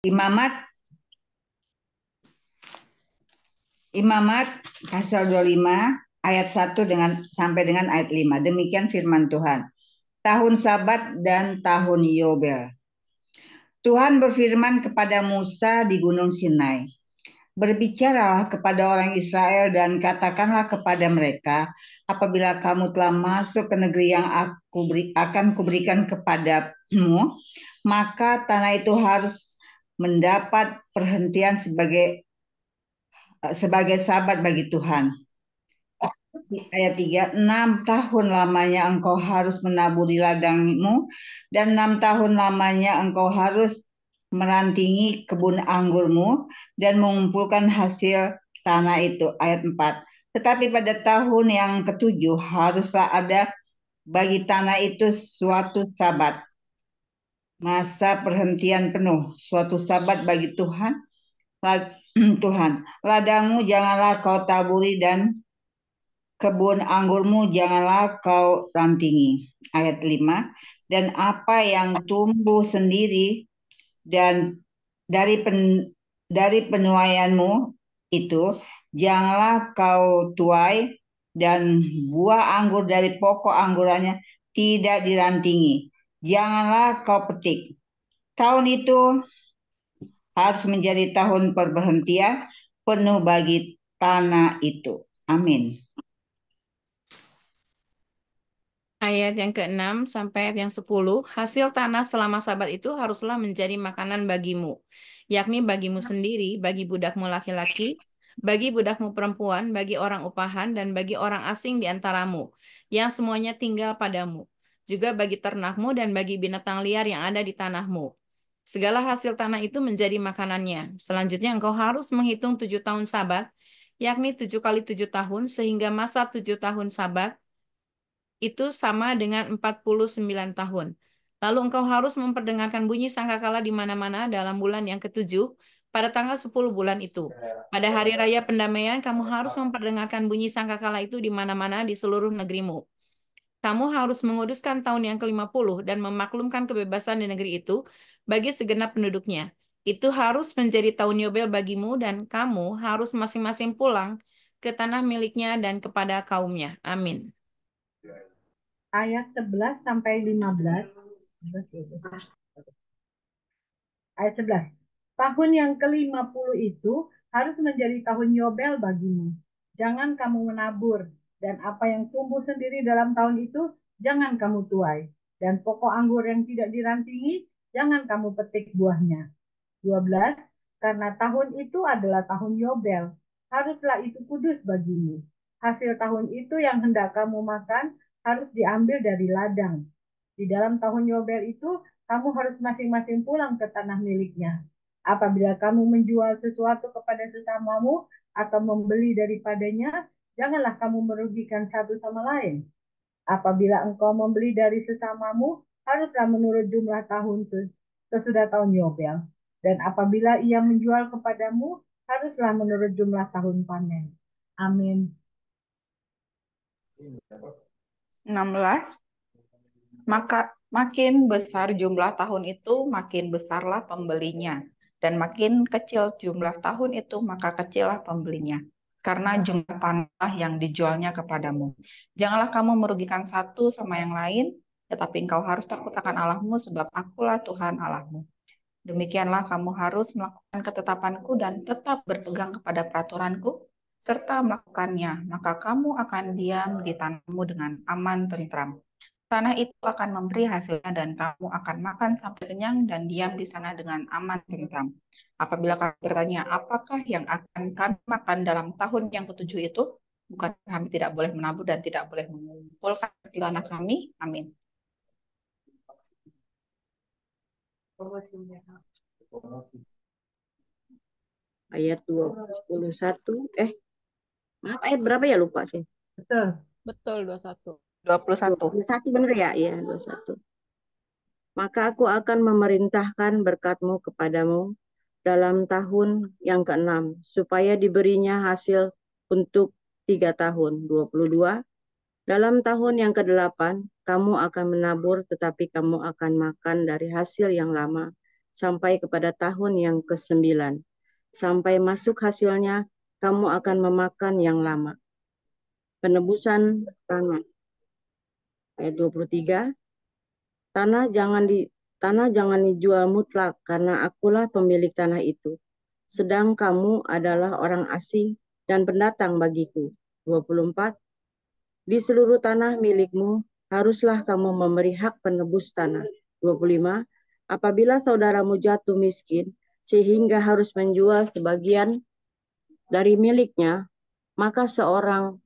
Imamat Imamat pasal 25 ayat 1 sampai dengan ayat 5. Demikian firman Tuhan. Tahun Sabat dan tahun Yobel. Tuhan berfirman kepada Musa di Gunung Sinai. Berbicaralah kepada orang Israel dan katakanlah kepada mereka, apabila kamu telah masuk ke negeri yang akan kuberikan kepadamu, maka tanah itu harus mendapat perhentian sebagai sabat bagi Tuhan. Ayat 3, 6 tahun lamanya engkau harus menaburi ladangmu, dan 6 tahun lamanya engkau harus merantingi kebun anggurmu dan mengumpulkan hasil tanah itu. Ayat 4. Tetapi pada tahun yang ketujuh haruslah ada bagi tanah itu suatu sabat, masa perhentian penuh, suatu sabat bagi Tuhan. Tuhan, ladangmu janganlah kau taburi dan kebun anggurmu janganlah kau rantingi. Ayat 5. Dan apa yang tumbuh sendiri dan dari penuaianmu itu janganlah kau tuai, dan buah anggur dari pokok anggurannya tidak dirantingi. Janganlah kau petik. Tahun itu harus menjadi tahun perberhentian penuh bagi tanah itu. Amin. Ayat yang ke-6 sampai ayat yang 10, hasil tanah selama sabat itu haruslah menjadi makanan bagimu, yakni bagimu sendiri, bagi budakmu laki-laki, bagi budakmu perempuan, bagi orang upahan, dan bagi orang asing di antaramu, yang semuanya tinggal padamu, juga bagi ternakmu dan bagi binatang liar yang ada di tanahmu. Segala hasil tanah itu menjadi makanannya. Selanjutnya engkau harus menghitung 7 tahun sabat, yakni 7 kali 7 tahun, sehingga masa 7 tahun sabat itu sama dengan 49 tahun. Lalu engkau harus memperdengarkan bunyi sangkakala di mana-mana dalam bulan yang ketujuh pada tanggal 10 bulan itu. Pada hari raya pendamaian, kamu harus memperdengarkan bunyi sangkakala itu di mana-mana di seluruh negerimu. Kamu harus menguduskan tahun yang ke-50 dan memaklumkan kebebasan di negeri itu bagi segenap penduduknya. Itu harus menjadi tahun Yobel bagimu, dan kamu harus masing-masing pulang ke tanah miliknya dan kepada kaumnya. Amin. Ayat 11 sampai 15. Ayat 11. Tahun yang ke-50 itu harus menjadi tahun Yobel bagimu. Jangan kamu menabur, dan apa yang tumbuh sendiri dalam tahun itu jangan kamu tuai. Dan pokok anggur yang tidak dirantingi jangan kamu petik buahnya. 12. Karena tahun itu adalah tahun Yobel, haruslah itu kudus bagimu. Hasil tahun itu yang hendak kamu makan harus diambil dari ladang. Di dalam tahun Yobel itu, kamu harus masing-masing pulang ke tanah miliknya. Apabila kamu menjual sesuatu kepada sesamamu atau membeli daripadanya, janganlah kamu merugikan satu sama lain. Apabila engkau membeli dari sesamamu, haruslah menurut jumlah tahun sesudah tahun Yobel. Dan apabila ia menjual kepadamu, haruslah menurut jumlah tahun panen. Amin. 16. Maka makin besar jumlah tahun itu, makin besarlah pembelinya. Dan makin kecil jumlah tahun itu, maka kecillah pembelinya. Karena jumlah panah yang dijualnya kepadamu. Janganlah kamu merugikan satu sama yang lain, tetapi engkau harus takut akan Allahmu, sebab akulah Tuhan Allahmu. Demikianlah kamu harus melakukan ketetapanku dan tetap berpegang kepada peraturanku, serta melakukannya, maka kamu akan diam di tanahmu dengan aman tentram. Tanah itu akan memberi hasilnya dan kamu akan makan sampai kenyang dan diam di sana dengan aman tentram. Apabila kamu bertanya, apakah yang akan kami makan dalam tahun yang ketujuh itu? Bukan kami tidak boleh menabur dan tidak boleh mengumpulkan tanah kami? Amin. Ayat 21. Maaf, ayat berapa ya, lupa sih. Betul. Betul, 21. 21. 21 bener ya? Iya, 21. Maka aku akan memerintahkan berkatmu kepadamu dalam tahun yang ke-6, supaya diberinya hasil untuk 3 tahun. 22. Dalam tahun yang ke-8, kamu akan menabur, tetapi kamu akan makan dari hasil yang lama, sampai kepada tahun yang ke-9. Sampai masuk hasilnya, kamu akan memakan yang lama. Penebusan tanah. Ayat 23. Tanah jangan dijual mutlak, karena akulah pemilik tanah itu. Sedang kamu adalah orang asing dan pendatang bagiku. 24. Di seluruh tanah milikmu, haruslah kamu memberi hak penebus tanah. 25. Apabila saudaramu jatuh miskin, sehingga harus menjual sebagian dari miliknya, maka seorang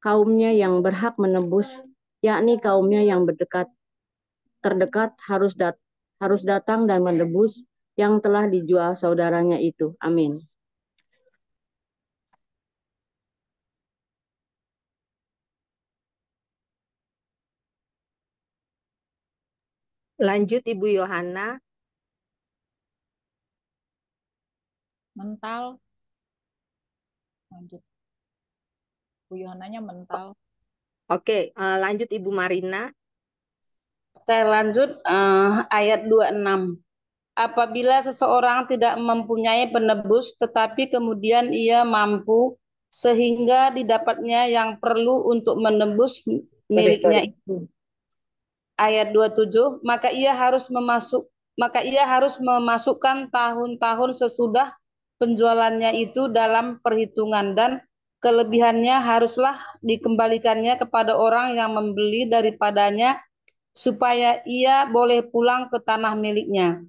kaumnya yang berhak menebus, yakni kaumnya yang terdekat harus datang dan menebus yang telah dijual saudaranya itu. Amin. Lanjut Ibu Yohana. Mental. Lanjut. Bu Yohananya mental. Oke, lanjut Ibu Marina. Saya lanjut ayat 26. Apabila seseorang tidak mempunyai penebus tetapi kemudian ia mampu sehingga didapatnya yang perlu untuk menebus miliknya itu. Ayat 27, maka ia harus memasukkan tahun-tahun sesudah penjualannya itu dalam perhitungan, dan kelebihannya haruslah dikembalikannya kepada orang yang membeli daripadanya supaya ia boleh pulang ke tanah miliknya.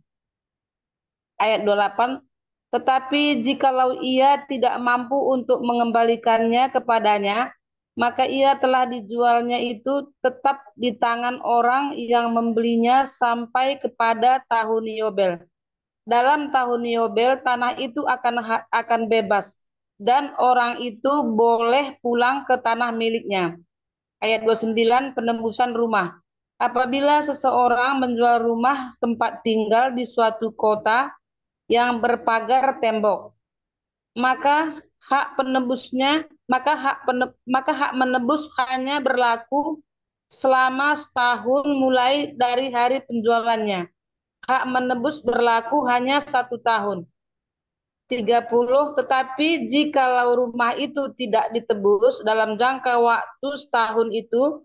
Ayat 28, tetapi jikalau ia tidak mampu untuk mengembalikannya kepadanya, maka ia telah dijualnya itu tetap di tangan orang yang membelinya sampai kepada tahun Yobel. Dalam tahun Yobel, tanah itu akan bebas, dan orang itu boleh pulang ke tanah miliknya. Ayat 29, penembusan rumah. Apabila seseorang menjual rumah tempat tinggal di suatu kota yang berpagar tembok, maka hak menebus hanya berlaku selama setahun mulai dari hari penjualannya. Hak menebus berlaku hanya 1 tahun. 30, tetapi jikalau rumah itu tidak ditebus dalam jangka waktu setahun itu,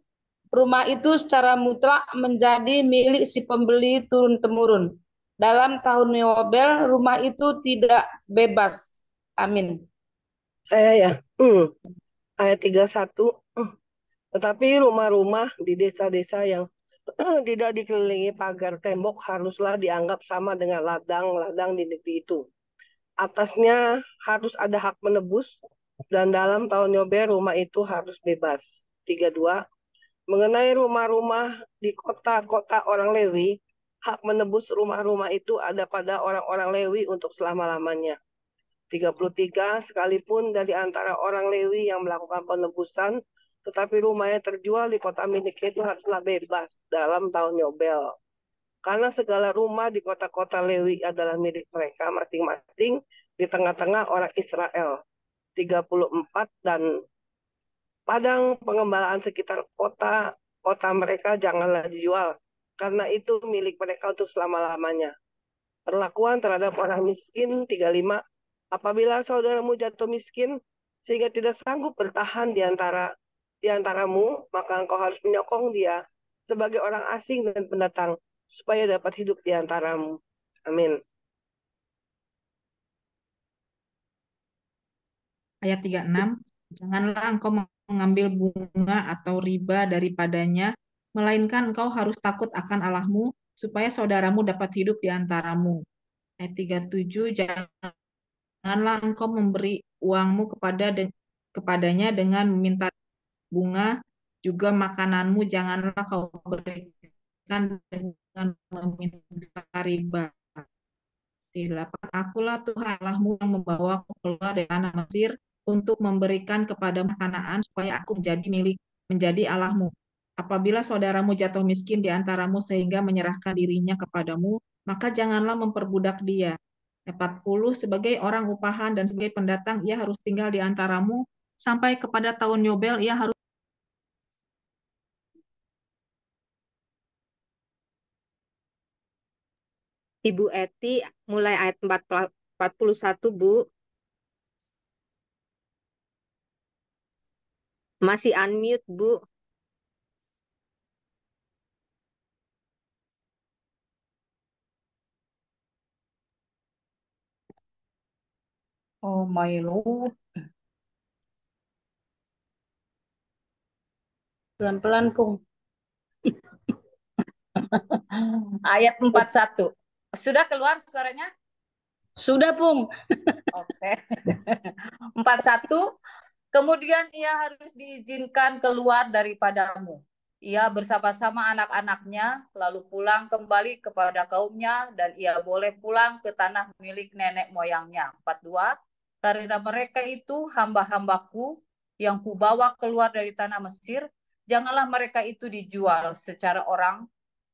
rumah itu secara mutlak menjadi milik si pembeli turun-temurun. Dalam tahun Yobel, rumah itu tidak bebas. Amin. Saya ya, ayat 31. Tetapi rumah-rumah di desa-desa yang tidak dikelilingi pagar tembok haruslah dianggap sama dengan ladang-ladang di negeri itu. Atasnya harus ada hak menebus, dan dalam tahun Yobel rumah itu harus bebas. 32. Mengenai rumah-rumah di kota-kota orang Lewi, hak menebus rumah-rumah itu ada pada orang-orang Lewi untuk selama-lamanya. 33, sekalipun dari antara orang Lewi yang melakukan penebusan, tetapi rumahnya terjual di kota miliknya itu haruslah bebas dalam tahun Yobel. Karena segala rumah di kota-kota Lewi adalah milik mereka masing-masing di tengah-tengah orang Israel. 34, dan padang pengembalaan sekitar kota mereka janganlah dijual, karena itu milik mereka untuk selama-lamanya. Perlakuan terhadap orang miskin. 35, apabila saudaramu jatuh miskin sehingga tidak sanggup bertahan di antaramu, maka engkau harus menyokong dia sebagai orang asing dan pendatang supaya dapat hidup di antaramu. Amin. Ayat 36, janganlah engkau mengambil bunga atau riba daripadanya, melainkan engkau harus takut akan Allahmu, supaya saudaramu dapat hidup di antaramu. Ayat 37, janganlah engkau memberi uangmu kepadanya dengan meminta bunga, juga makananmu janganlah kau berikan dengan meminta riba. 8, akulah Tuhan Allahmu yang membawaku keluar dari tanah Mesir untuk memberikan kepada Kanaan supaya aku menjadi Allahmu. Apabila saudaramu jatuh miskin di antaramu sehingga menyerahkan dirinya kepadamu, maka janganlah memperbudak dia. 40, sebagai orang upahan dan sebagai pendatang ia harus tinggal di antaramu sampai kepada tahun Yobel, ia harus Ibu Eti, mulai ayat 41, Bu. Masih unmute, Bu. Oh my Lord. Pelan-pelan, Pung. Ayat 41. Sudah keluar suaranya? Sudah, Pung. Oke. 41. Kemudian ia harus diizinkan keluar daripadamu. Ia bersama-sama anak-anaknya, lalu pulang kembali kepada kaumnya, dan ia boleh pulang ke tanah milik nenek moyangnya. 42. Karena mereka itu hamba-hambaku yang kubawa keluar dari tanah Mesir, janganlah mereka itu dijual secara orang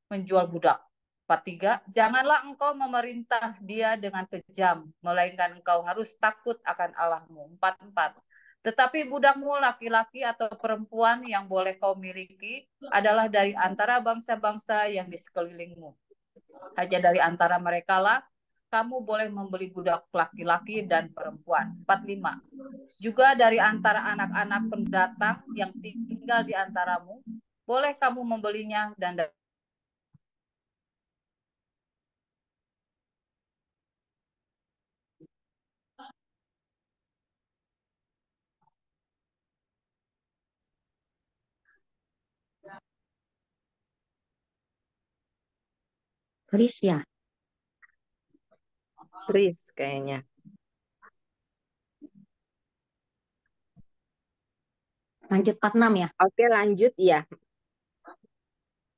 menjual budak. 43. Janganlah engkau memerintah dia dengan kejam, melainkan engkau harus takut akan Allahmu. 44. Tetapi budakmu laki-laki atau perempuan yang boleh kau miliki adalah dari antara bangsa-bangsa yang di sekelilingmu. Hanya dari antara mereka lah kamu boleh membeli budak laki-laki dan perempuan. 45. Juga dari antara anak-anak pendatang yang tinggal di antaramu, boleh kamu membelinya dan Chris ya? Chris kayaknya. Lanjut 46 ya. Oke, lanjut ya.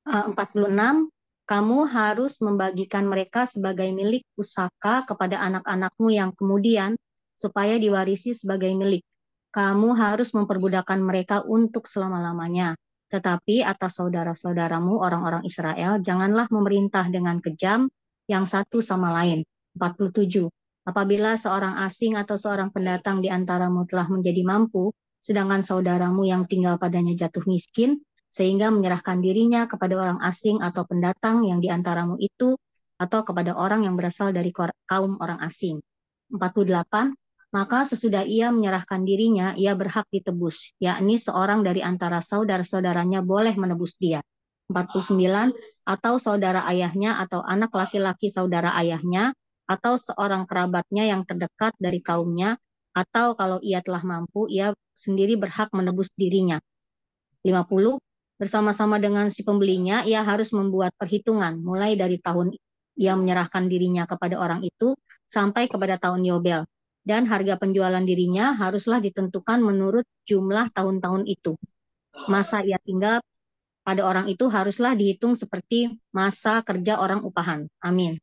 46, kamu harus membagikan mereka sebagai milik pusaka kepada anak-anakmu yang kemudian, supaya diwarisi sebagai milik. Kamu harus memperbudakan mereka untuk selama-lamanya. Tetapi atas saudara-saudaramu, orang-orang Israel, janganlah memerintah dengan kejam yang satu sama lain. 47. Apabila seorang asing atau seorang pendatang di antaramu telah menjadi mampu, sedangkan saudaramu yang tinggal padanya jatuh miskin, sehingga menyerahkan dirinya kepada orang asing atau pendatang yang di antaramu itu, atau kepada orang yang berasal dari kaum orang asing. 48. Maka sesudah ia menyerahkan dirinya, ia berhak ditebus, yakni seorang dari antara saudara-saudaranya boleh menebus dia. 49. Atau saudara ayahnya atau anak laki-laki saudara ayahnya, atau seorang kerabatnya yang terdekat dari kaumnya, atau kalau ia telah mampu, ia sendiri berhak menebus dirinya. 50. Bersama-sama dengan si pembelinya, ia harus membuat perhitungan mulai dari tahun ia menyerahkan dirinya kepada orang itu sampai kepada tahun Yobel. Dan harga penjualan dirinya haruslah ditentukan menurut jumlah tahun-tahun itu. Masa ia tinggal pada orang itu haruslah dihitung seperti masa kerja orang upahan. Amin.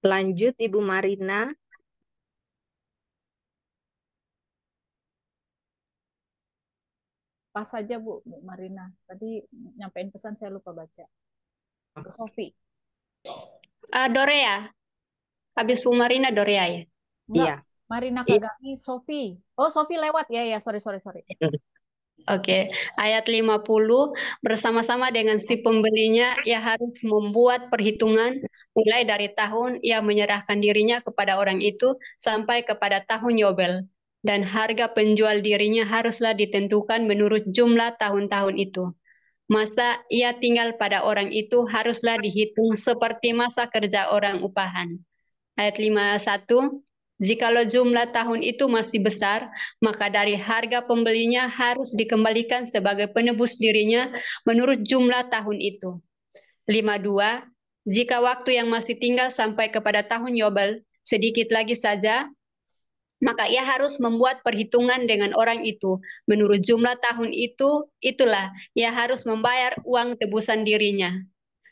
Lanjut Ibu Marina. Pas saja Bu Marina. Tadi nyampein pesan saya lupa baca. Bu Sofi. Dorea. Habis Bu Marina Dorea ya? Enggak, Iya. Marina Kagami, Sofi. Oh, Sofi lewat ya, sorry. Oke, ayat 50, bersama-sama dengan si pembelinya, ia harus membuat perhitungan mulai dari tahun ia menyerahkan dirinya kepada orang itu sampai kepada tahun Yobel. Dan harga penjual dirinya haruslah ditentukan menurut jumlah tahun-tahun itu. Masa ia tinggal pada orang itu haruslah dihitung seperti masa kerja orang upahan. Ayat 51, jikalau jumlah tahun itu masih besar, maka dari harga pembelinya harus dikembalikan sebagai penebus dirinya menurut jumlah tahun itu. 52, jika waktu yang masih tinggal sampai kepada tahun Yobel sedikit lagi saja, maka ia harus membuat perhitungan dengan orang itu. Menurut jumlah tahun itu, itulah ia harus membayar uang tebusan dirinya.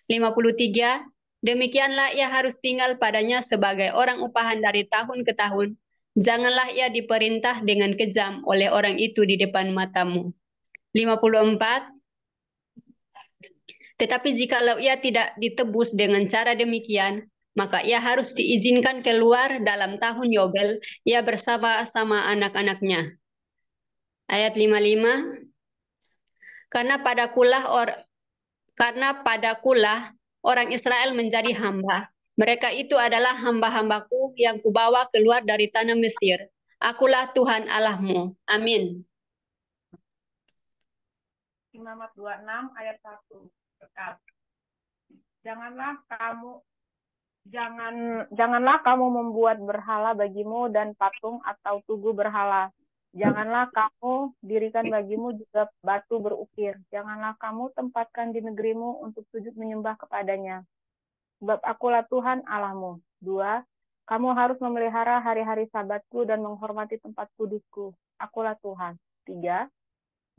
53, demikianlah ia harus tinggal padanya sebagai orang upahan dari tahun ke tahun. Janganlah ia diperintah dengan kejam oleh orang itu di depan matamu. 54, tetapi jikalau ia tidak ditebus dengan cara demikian, maka ia harus diizinkan keluar dalam tahun Yobel, ia bersama-sama anak-anaknya. Ayat 55, Karena padakulah orang Israel menjadi hamba. Mereka itu adalah hamba-hambaku yang kubawa keluar dari tanah Mesir. Akulah Tuhan Allahmu. Amin. Imamat 26 ayat 1. Berkat. Janganlah kamu membuat berhala bagimu dan patung atau tugu berhala. Janganlah kamu dirikan bagimu juga batu berukir. Janganlah kamu tempatkan di negerimu untuk sujud menyembah kepadanya. Sebab akulah Tuhan Allahmu. 2. Kamu harus memelihara hari-hari sabatku dan menghormati tempat kudusku. Akulah Tuhan. 3.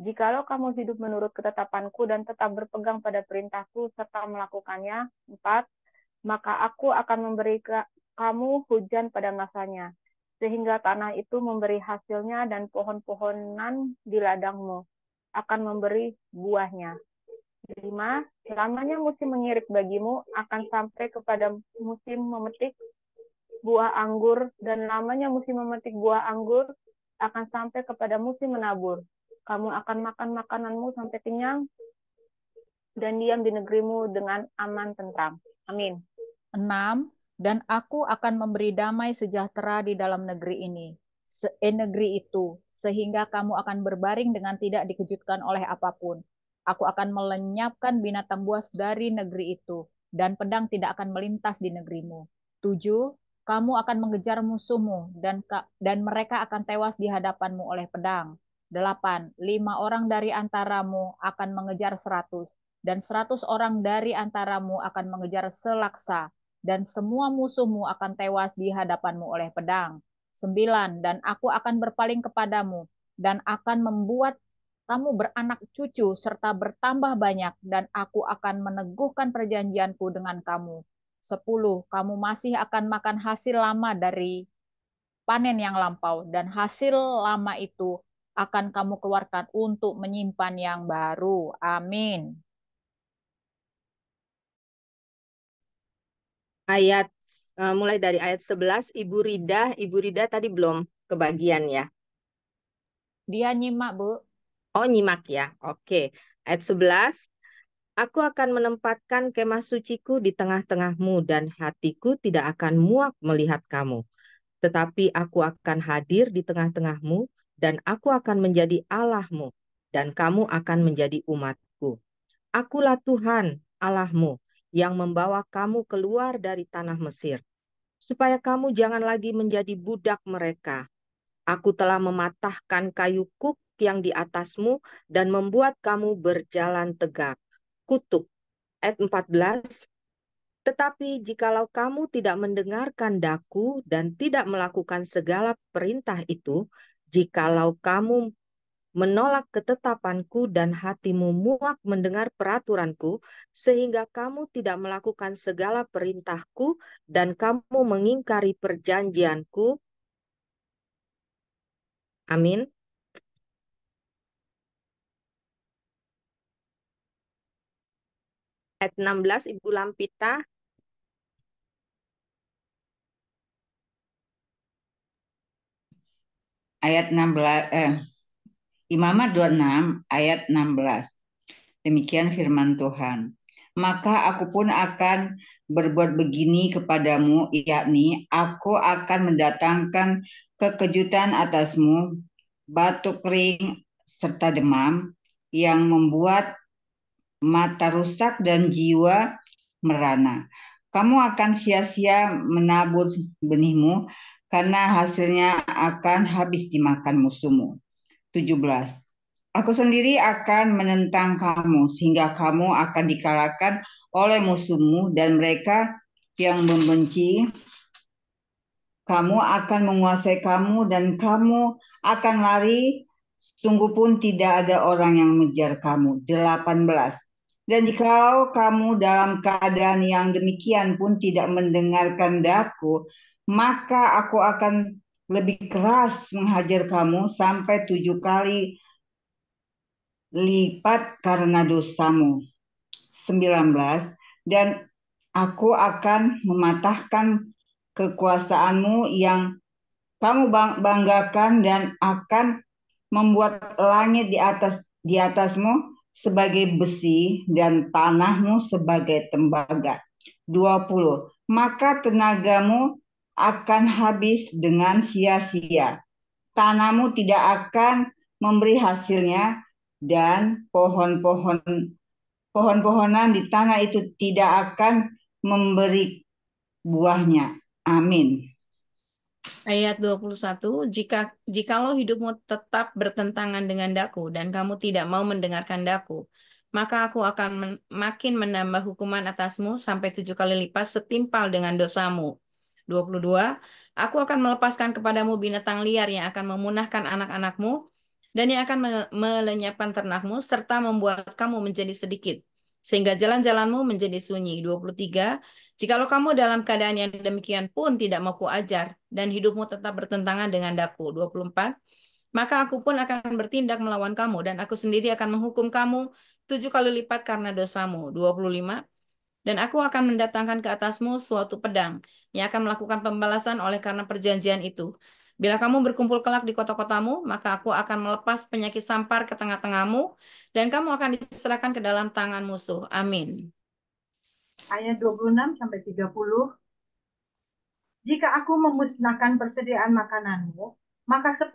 Jikalau kamu hidup menurut ketetapanku dan tetap berpegang pada perintahku serta melakukannya. 4. Maka aku akan memberi kamu hujan pada masanya, sehingga tanah itu memberi hasilnya dan pohon-pohonan di ladangmu akan memberi buahnya. 5. Lamanya musim mengirik bagimu akan sampai kepada musim memetik buah anggur, dan lamanya musim memetik buah anggur akan sampai kepada musim menabur. Kamu akan makan makananmu sampai kenyang dan diam di negerimu dengan aman tentram. Amin. 6. Dan aku akan memberi damai sejahtera di dalam negeri itu, sehingga kamu akan berbaring dengan tidak dikejutkan oleh apapun. Aku akan melenyapkan binatang buas dari negeri itu, dan pedang tidak akan melintas di negerimu. 7. Kamu akan mengejar musuhmu, dan mereka akan tewas di hadapanmu oleh pedang. 8. 5 orang dari antaramu akan mengejar 100, dan 100 orang dari antaramu akan mengejar selaksa, dan semua musuhmu akan tewas di hadapanmu oleh pedang. 9. Dan aku akan berpaling kepadamu, dan akan membuat kamu beranak cucu, serta bertambah banyak, dan aku akan meneguhkan perjanjianku dengan kamu. 10. Kamu masih akan makan hasil lama dari panen yang lampau, dan hasil lama itu akan kamu keluarkan untuk menyimpan yang baru. Amin. Mulai dari ayat 11, Ibu Rida tadi belum kebagian ya? Dia nyimak, Bu. Oh, nyimak ya. Oke. Ayat 11, aku akan menempatkan kemah suciku di tengah-tengahmu dan hatiku tidak akan muak melihat kamu. Tetapi aku akan hadir di tengah-tengahmu dan aku akan menjadi Allahmu dan kamu akan menjadi umatku. Akulah Tuhan Allahmu yang membawa kamu keluar dari tanah Mesir, supaya kamu jangan lagi menjadi budak mereka. Aku telah mematahkan kayu kuk yang di atasmu dan membuat kamu berjalan tegak. Kutuk. Ayat 14. Tetapi jikalau kamu tidak mendengarkan daku dan tidak melakukan segala perintah itu, jikalau kamu menolak ketetapanku dan hatimu muak mendengar peraturanku, sehingga kamu tidak melakukan segala perintahku dan kamu mengingkari perjanjianku. Amin. Ayat 16, Ibu Lampita. Ayat 16, Imamat 26 ayat 16. Demikian firman Tuhan. Maka aku pun akan berbuat begini kepadamu, yakni aku akan mendatangkan kekejutan atasmu, batuk kering serta demam, yang membuat mata rusak dan jiwa merana. Kamu akan sia-sia menabur benihmu, karena hasilnya akan habis dimakan musuhmu. 17. Aku sendiri akan menentang kamu, sehingga kamu akan dikalahkan oleh musuhmu, dan mereka yang membenci kamu akan menguasai kamu, dan kamu akan lari, sungguh pun tidak ada orang yang mengejar kamu. 18. Dan jikalau kamu dalam keadaan yang demikian pun tidak mendengarkan daku, maka aku akan lebih keras menghajar kamu sampai 7 kali lipat karena dosamu. 19. Dan aku akan mematahkan kekuasaanmu yang kamu banggakan, dan akan membuat langit di atasmu sebagai besi dan tanahmu sebagai tembaga. 20. Maka tenagamu akan habis dengan sia-sia. Tanahmu tidak akan memberi hasilnya dan pohon-pohonan di tanah itu tidak akan memberi buahnya. Amin. Ayat 21, jikalau hidupmu tetap bertentangan dengan daku dan kamu tidak mau mendengarkan daku, maka aku akan makin menambah hukuman atasmu sampai 7 kali lipat setimpal dengan dosamu. 22, aku akan melepaskan kepadamu binatang liar yang akan memunahkan anak-anakmu dan yang akan melenyapkan ternakmu serta membuat kamu menjadi sedikit, sehingga jalan-jalanmu menjadi sunyi. 23, jikalau kamu dalam keadaan yang demikian pun tidak mau kuajar, dan hidupmu tetap bertentangan dengan daku. 24, maka aku pun akan bertindak melawan kamu, dan aku sendiri akan menghukum kamu 7 kali lipat karena dosamu. 25, dan aku akan mendatangkan ke atasmu suatu pedang yang akan melakukan pembalasan oleh karena perjanjian itu. Bila kamu berkumpul kelak di kota-kotamu, maka aku akan melepas penyakit sampar ke tengah-tengahmu, dan kamu akan diserahkan ke dalam tangan musuh. Amin. Ayat 26 sampai 30. Jika aku memusnahkan persediaan makananmu, maka 10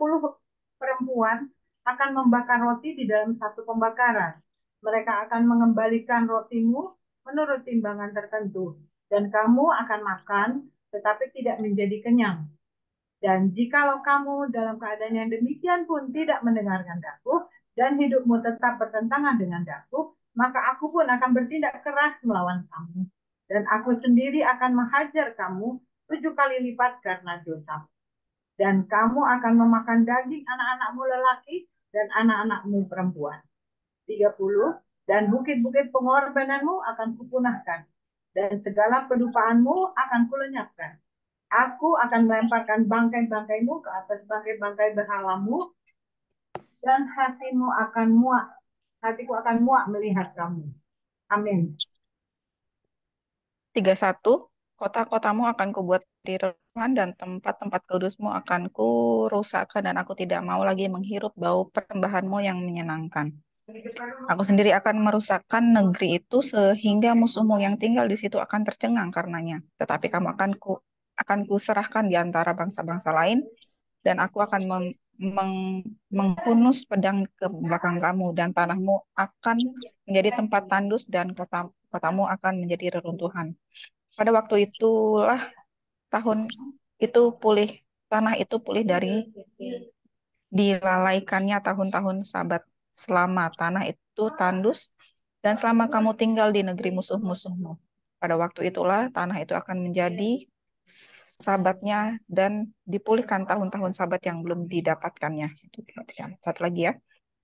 perempuan akan membakar roti di dalam satu pembakaran. Mereka akan mengembalikan rotimu menurut timbangan tertentu, dan kamu akan makan, tetapi tidak menjadi kenyang. Dan jikalau kamu dalam keadaan yang demikian pun tidak mendengarkan daku, dan hidupmu tetap bertentangan dengan daku, maka aku pun akan bertindak keras melawan kamu. Dan aku sendiri akan menghajar kamu 7 kali lipat karena dosa. Dan kamu akan memakan daging anak-anakmu lelaki dan anak-anakmu perempuan. 30. Dan bukit-bukit pengorbananmu akan kupunahkan, dan segala pedupaanmu akan kulenyapkan. Aku akan melemparkan bangkai-bangkaimu ke atas bangkai-bangkai berhalamu, dan hatiku akan muak melihat kamu. Amin. 31, kota-kotamu akan kubuat diruntuhan dan tempat-tempat kudusmu akan kurusakkan, dan aku tidak mau lagi menghirup bau persembahanmu yang menyenangkan. Aku sendiri akan merusakkan negeri itu sehingga musuhmu yang tinggal di situ akan tercengang karenanya. Tetapi kamu akan kuserahkan di antara bangsa-bangsa lain, dan aku akan menghunus pedang ke belakang kamu, dan tanahmu akan menjadi tempat tandus, dan kotamu akan menjadi reruntuhan. Pada waktu itulah tanah itu pulih dari dilalaikannya tahun-tahun Sabat, selama tanah itu tandus dan selama kamu tinggal di negeri musuh-musuhmu. Pada waktu itulah tanah itu akan menjadi Sabatnya dan dipulihkan tahun-tahun Sabat yang belum didapatkannya. Satu lagi ya.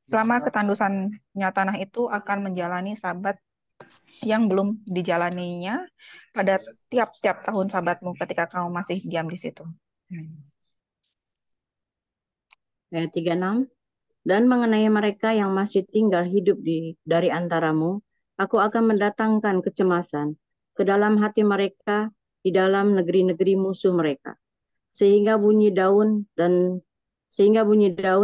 Selama ketandusannya tanah itu akan menjalani Sabat yang belum dijalaninya pada tiap-tiap tahun Sabatmu ketika kamu masih diam di situ. Ayat 36. Dan mengenai mereka yang masih tinggal hidup dari antaramu, aku akan mendatangkan kecemasan ke dalam hati mereka di dalam negeri-negeri musuh mereka, sehingga bunyi daun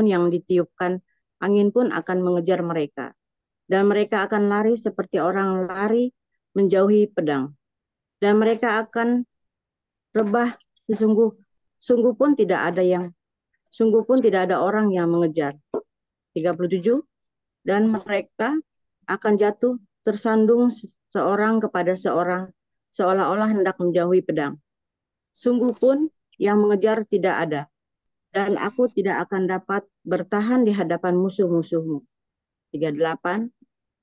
yang ditiupkan angin pun akan mengejar mereka, dan mereka akan lari seperti orang lari menjauhi pedang, dan mereka akan rebah sungguh pun tidak ada orang yang mengejar. 37. Dan mereka akan jatuh tersandung seorang kepada seorang, seolah-olah hendak menjauhi pedang. Sungguh pun yang mengejar tidak ada, dan aku tidak akan dapat bertahan di hadapan musuh-musuhmu. 38.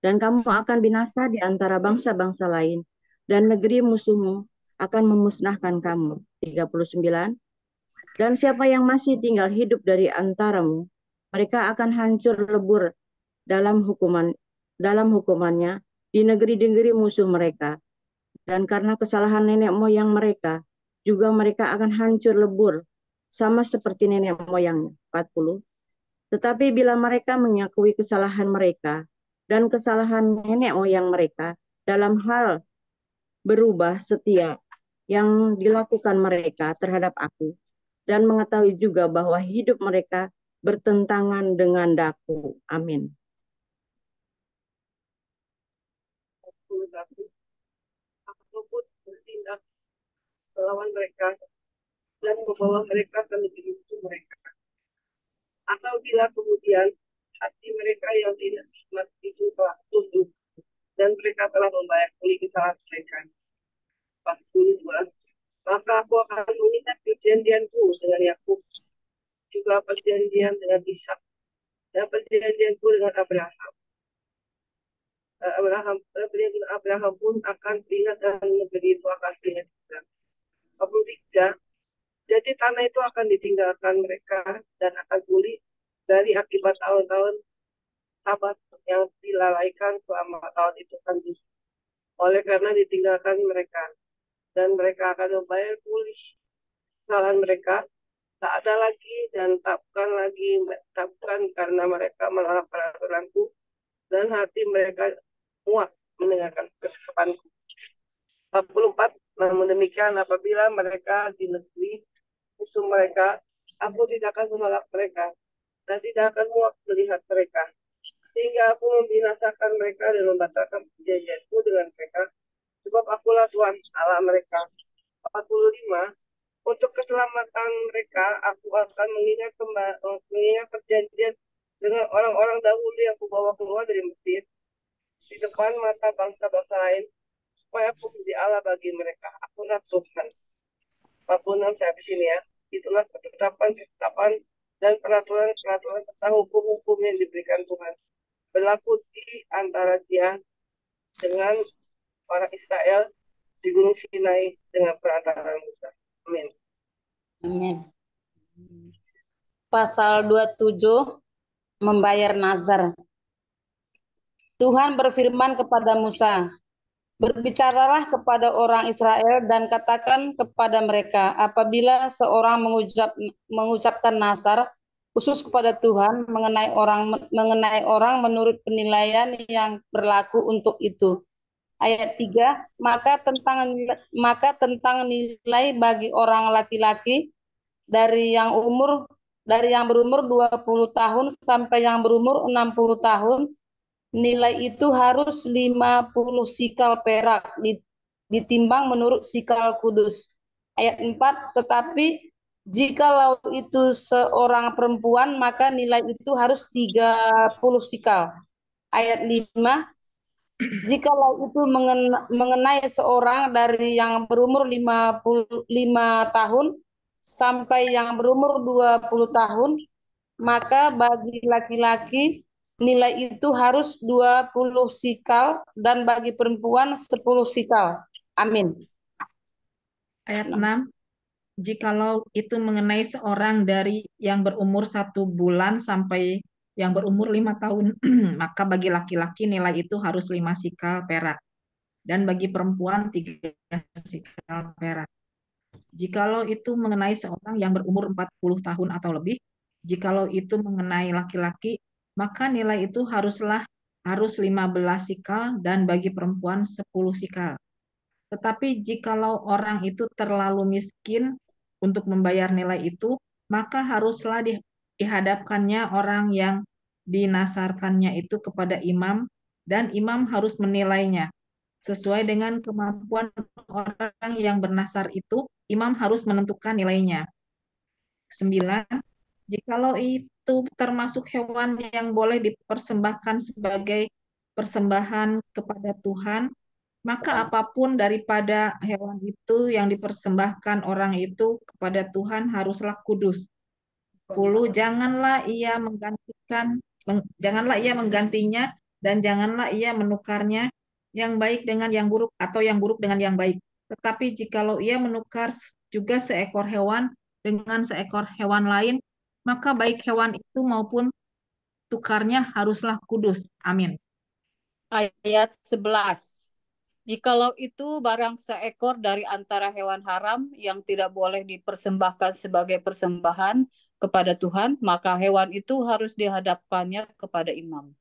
Dan kamu akan binasa di antara bangsa-bangsa lain, dan negeri musuhmu akan memusnahkan kamu. 39. Dan siapa yang masih tinggal hidup dari antaramu, mereka akan hancur lebur dalam hukumannya di negeri-negeri musuh mereka. Dan karena kesalahan nenek moyang mereka, juga mereka akan hancur lebur, sama seperti nenek moyangnya. 40. Tetapi bila mereka mengakui kesalahan mereka dan kesalahan nenek moyang mereka dalam hal berubah setia yang dilakukan mereka terhadap aku, dan mengetahui juga bahwa hidup mereka bertentangan dengan daku. Amin. 21, aku bertindak melawan mereka dan membawa mereka ke negeri musuh mereka. Atau bila kemudian hati mereka yang tidak hikmat itu telah tunduk dan mereka telah membayar pulih kesalahan mereka. 42. Maka aku akan mengikat perjanjianku dengan Yakub, juga perjanjian dengan Ishak, dan perjanjianku dengan Abraham. Perjanjian dengan Abraham pun akan diingat dan negeri itu akan diingat juga. 43. Jadi tanah itu akan ditinggalkan mereka dan akan pulih dari akibat tahun-tahun sabat yang dilalaikan selama tahun itu habis. Oleh karena ditinggalkan mereka, dan mereka akan membayar pulih kesalahan mereka, tak ada lagi dan takkan karena mereka melanggar peraturanku, dan hati mereka muak mendengarkan ketetapanku. 44. Namun demikian apabila mereka di negeri musuh mereka, aku tidak akan menolak mereka dan tidak akan muak melihat mereka, sehingga aku membinasakan mereka dan membatalkan perjanjianku dengan mereka, sebab akulah Tuhan Allah mereka. 45. Untuk keselamatan mereka, aku akan mengingat perjanjian dengan orang-orang dahulu yang kubawa keluar dari Mesir di depan mata bangsa-bangsa lain, supaya aku menjadi Allah bagi mereka. Akulah Tuhan. 46 saya di sini ya. Itulah ketetapan dan peraturan-peraturan tentang hukum-hukum yang diberikan Tuhan berlaku di antara dia dengan orang Israel di Gunung Sinai dengan perantaraan Musa. Amin. Amin. Pasal 27, membayar nazar. Tuhan berfirman kepada Musa, berbicaralah kepada orang Israel dan katakan kepada mereka, apabila seorang mengucapkan nazar khusus kepada Tuhan mengenai orang menurut penilaian yang berlaku untuk itu. Ayat 3, maka tentang nilai bagi orang laki-laki dari yang berumur 20 tahun sampai yang berumur 60 tahun, nilai itu harus 50 sikal perak ditimbang menurut sikal kudus. Ayat 4, tetapi jikalau itu seorang perempuan, maka nilai itu harus 30 sikal. Ayat 5, jikalau itu mengenai seorang dari yang berumur 55 tahun sampai yang berumur 20 tahun, maka bagi laki-laki nilai itu harus 20 sikal dan bagi perempuan 10 sikal. Amin. Ayat 6. Jikalau itu mengenai seorang dari yang berumur 1 bulan sampai yang berumur 5 tahun, maka bagi laki-laki nilai itu harus 5 sikal perak, dan bagi perempuan 3 sikal perak. Jikalau itu mengenai seorang yang berumur 40 tahun atau lebih, jikalau itu mengenai laki-laki, maka nilai itu harus 15 sikal dan bagi perempuan 10 sikal. Tetapi jikalau orang itu terlalu miskin untuk membayar nilai itu, maka haruslah dihadapkannya orang yang dinasarkannya itu kepada imam, dan imam harus menilainya. Sesuai dengan kemampuan orang yang bernasar itu, imam harus menentukan nilainya. 9. Jikalau itu termasuk hewan yang boleh dipersembahkan sebagai persembahan kepada Tuhan, maka apapun daripada hewan itu yang dipersembahkan orang itu kepada Tuhan haruslah kudus. 10. Janganlah ia menggantinya dan janganlah ia menukarnya yang baik dengan yang buruk atau yang buruk dengan yang baik. Tetapi jikalau ia menukar juga seekor hewan dengan seekor hewan lain, maka baik hewan itu maupun tukarnya haruslah kudus. Amin. Ayat 11. Jikalau itu barang seekor dari antara hewan haram yang tidak boleh dipersembahkan sebagai persembahan kepada Tuhan, maka hewan itu harus dihadapkannya kepada imam.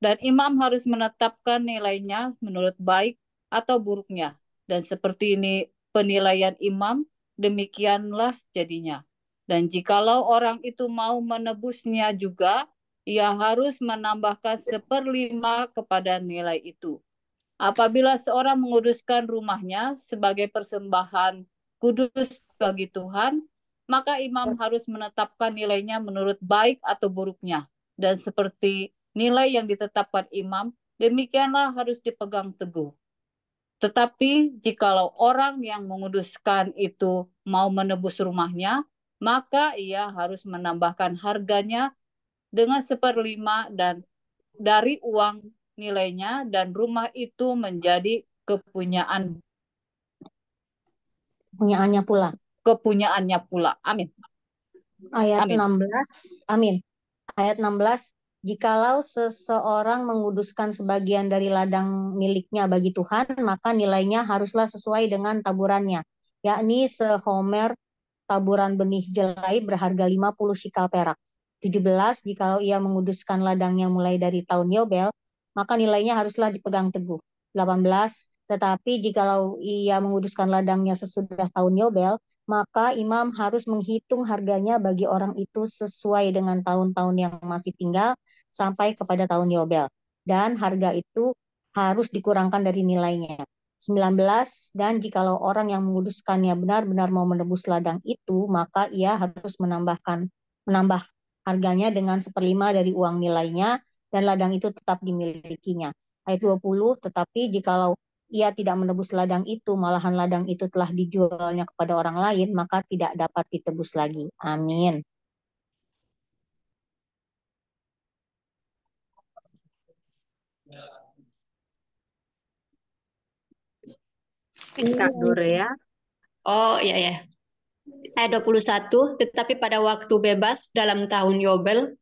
Dan imam harus menetapkan nilainya menurut baik atau buruknya. Dan seperti ini penilaian imam, demikianlah jadinya. Dan jikalau orang itu mau menebusnya juga, ia harus menambahkan 1/5 kepada nilai itu. Apabila seorang menguduskan rumahnya sebagai persembahan kudus bagi Tuhan, maka imam harus menetapkan nilainya menurut baik atau buruknya. Dan seperti nilai yang ditetapkan imam, demikianlah harus dipegang teguh. Tetapi jikalau orang yang menguduskan itu mau menebus rumahnya, maka ia harus menambahkan harganya dengan 1/5 dan dari uang nilainya, dan rumah itu menjadi Punyaannya pula. kepunyaannya pula. Amin. Ayat Amin. 16, amin. Ayat 16, jikalau seseorang menguduskan sebagian dari ladang miliknya bagi Tuhan, maka nilainya haruslah sesuai dengan taburannya, yakni sehomer taburan benih jelai berharga 50 sikal perak. 17, jikalau ia menguduskan ladangnya mulai dari tahun Yobel, maka nilainya haruslah dipegang teguh. 18, tetapi jikalau ia menguduskan ladangnya sesudah tahun Yobel, maka imam harus menghitung harganya bagi orang itu sesuai dengan tahun-tahun yang masih tinggal sampai kepada tahun Yobel. Dan harga itu harus dikurangkan dari nilainya. 19, dan jikalau orang yang menguduskannya benar-benar mau menebus ladang itu, maka ia harus menambah harganya dengan 1/5 dari uang nilainya, dan ladang itu tetap dimilikinya. Ayat 20, tetapi jikalau ia tidak menebus ladang itu, malahan ladang itu telah dijualnya kepada orang lain, maka tidak dapat ditebus lagi. Amin. Kak Dorea. Oh iya ya. Ayat 21, tetapi pada waktu bebas dalam tahun Yobel,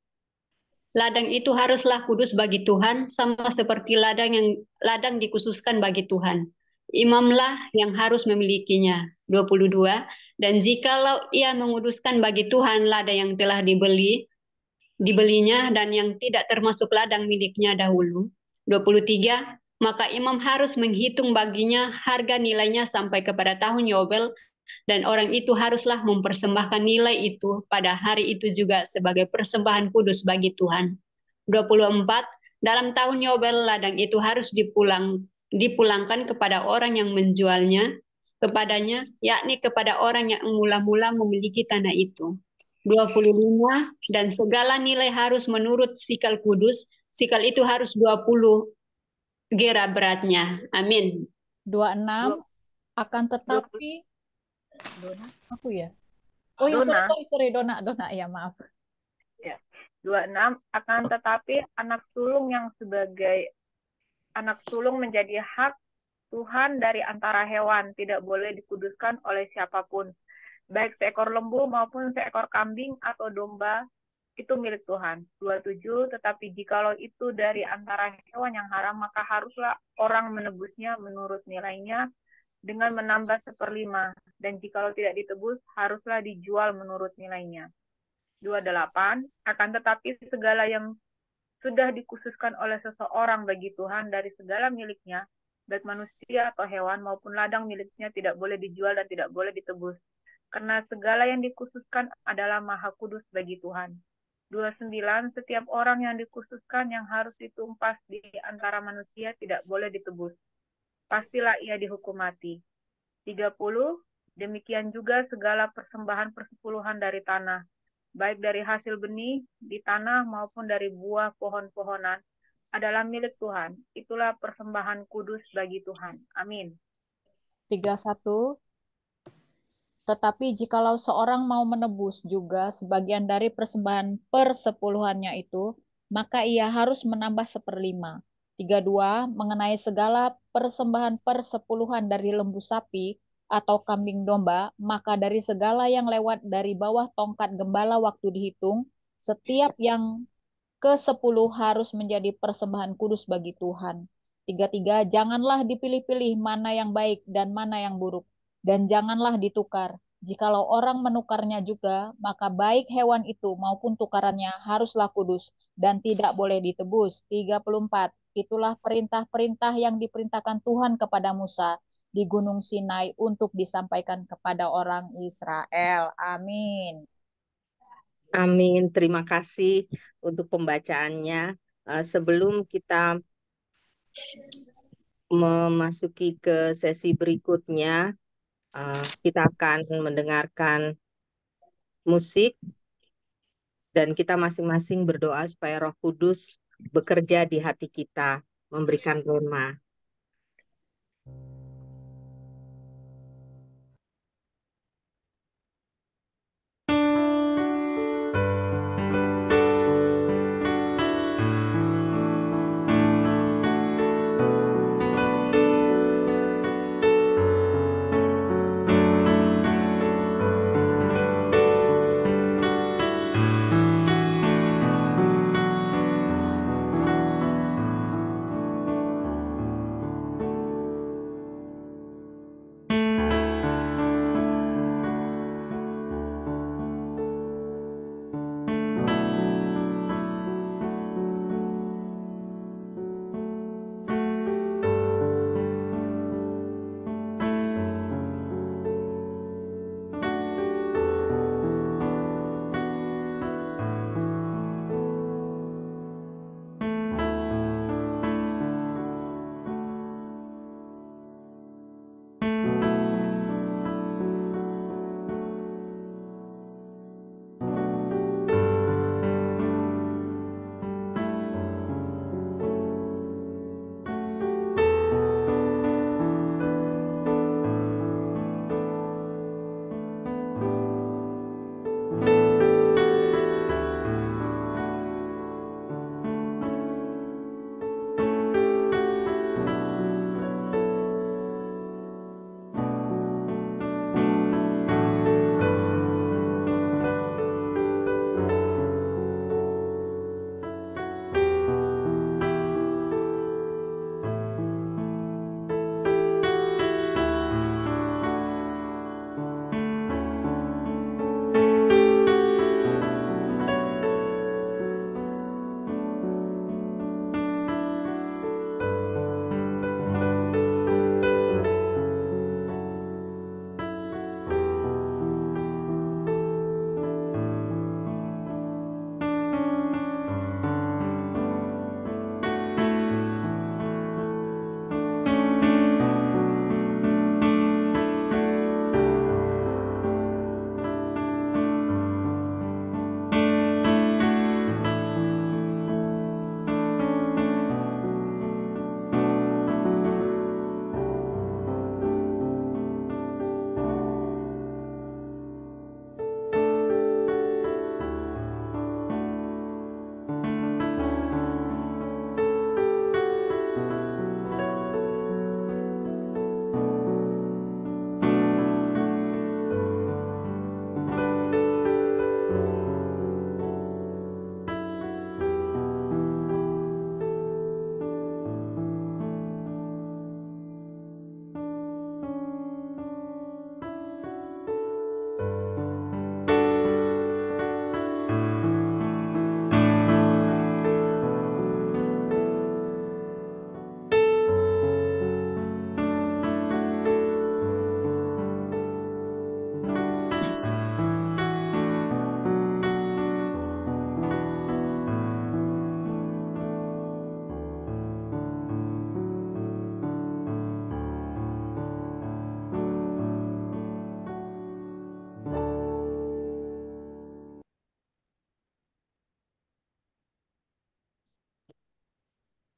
ladang itu haruslah kudus bagi Tuhan, sama seperti ladang dikhususkan bagi Tuhan. Imamlah yang harus memilikinya. 22, dan jikalau ia menguduskan bagi Tuhan ladang yang telah dibelinya dan yang tidak termasuk ladang miliknya dahulu. 23, maka imam harus menghitung baginya harga nilainya sampai kepada tahun Yobel, dan orang itu haruslah mempersembahkan nilai itu pada hari itu juga sebagai persembahan kudus bagi Tuhan. 24, dalam tahun Yobel ladang itu harus dipulangkan kepada orang yang menjualnya kepadanya, yakni kepada orang yang mula-mula memiliki tanah itu. 25, dan segala nilai harus menurut sikal kudus, sikal itu harus 20 gera beratnya. Amin. 26, akan tetapi Dona, aku ya. Oh ya, Dona. sorry, Dona, ya maaf. Ya. 26, akan tetapi anak sulung yang sebagai anak sulung menjadi hak Tuhan dari antara hewan, tidak boleh dikuduskan oleh siapapun. Baik seekor lembu maupun seekor kambing atau domba, itu milik Tuhan. 27, tetapi jikalau itu dari antara hewan yang haram, maka haruslah orang menebusnya menurut nilainya dengan menambah 1/5. Dan jikalau tidak ditebus, haruslah dijual menurut nilainya. 28, akan tetapi segala yang sudah dikhususkan oleh seseorang bagi Tuhan dari segala miliknya, baik manusia atau hewan maupun ladang miliknya, tidak boleh dijual dan tidak boleh ditebus. Karena segala yang dikhususkan adalah maha kudus bagi Tuhan. 29, setiap orang yang dikhususkan yang harus ditumpas di antara manusia tidak boleh ditebus. Pastilah ia dihukum mati. 30, demikian juga segala persembahan persepuluhan dari tanah, baik dari hasil benih di tanah maupun dari buah pohon-pohonan, adalah milik Tuhan. Itulah persembahan kudus bagi Tuhan. Amin. 31, tetapi jikalau seorang mau menebus juga sebagian dari persembahan persepuluhannya itu, maka ia harus menambah 1/5. 32, mengenai segala persembahan persepuluhan dari lembu sapi atau kambing domba, maka dari segala yang lewat dari bawah tongkat gembala waktu dihitung, setiap yang ke-10 harus menjadi persembahan kudus bagi Tuhan. 33, janganlah dipilih-pilih mana yang baik dan mana yang buruk, dan janganlah ditukar. Jikalau orang menukarnya juga, maka baik hewan itu maupun tukarannya haruslah kudus dan tidak boleh ditebus. 34, itulah perintah-perintah yang diperintahkan Tuhan kepada Musa di Gunung Sinai untuk disampaikan kepada orang Israel. Amin. Amin. Terima kasih untuk pembacaannya. Sebelum kita memasuki ke sesi berikutnya, kita akan mendengarkan musik dan kita masing-masing berdoa supaya Roh Kudus bekerja di hati kita, memberikan rema.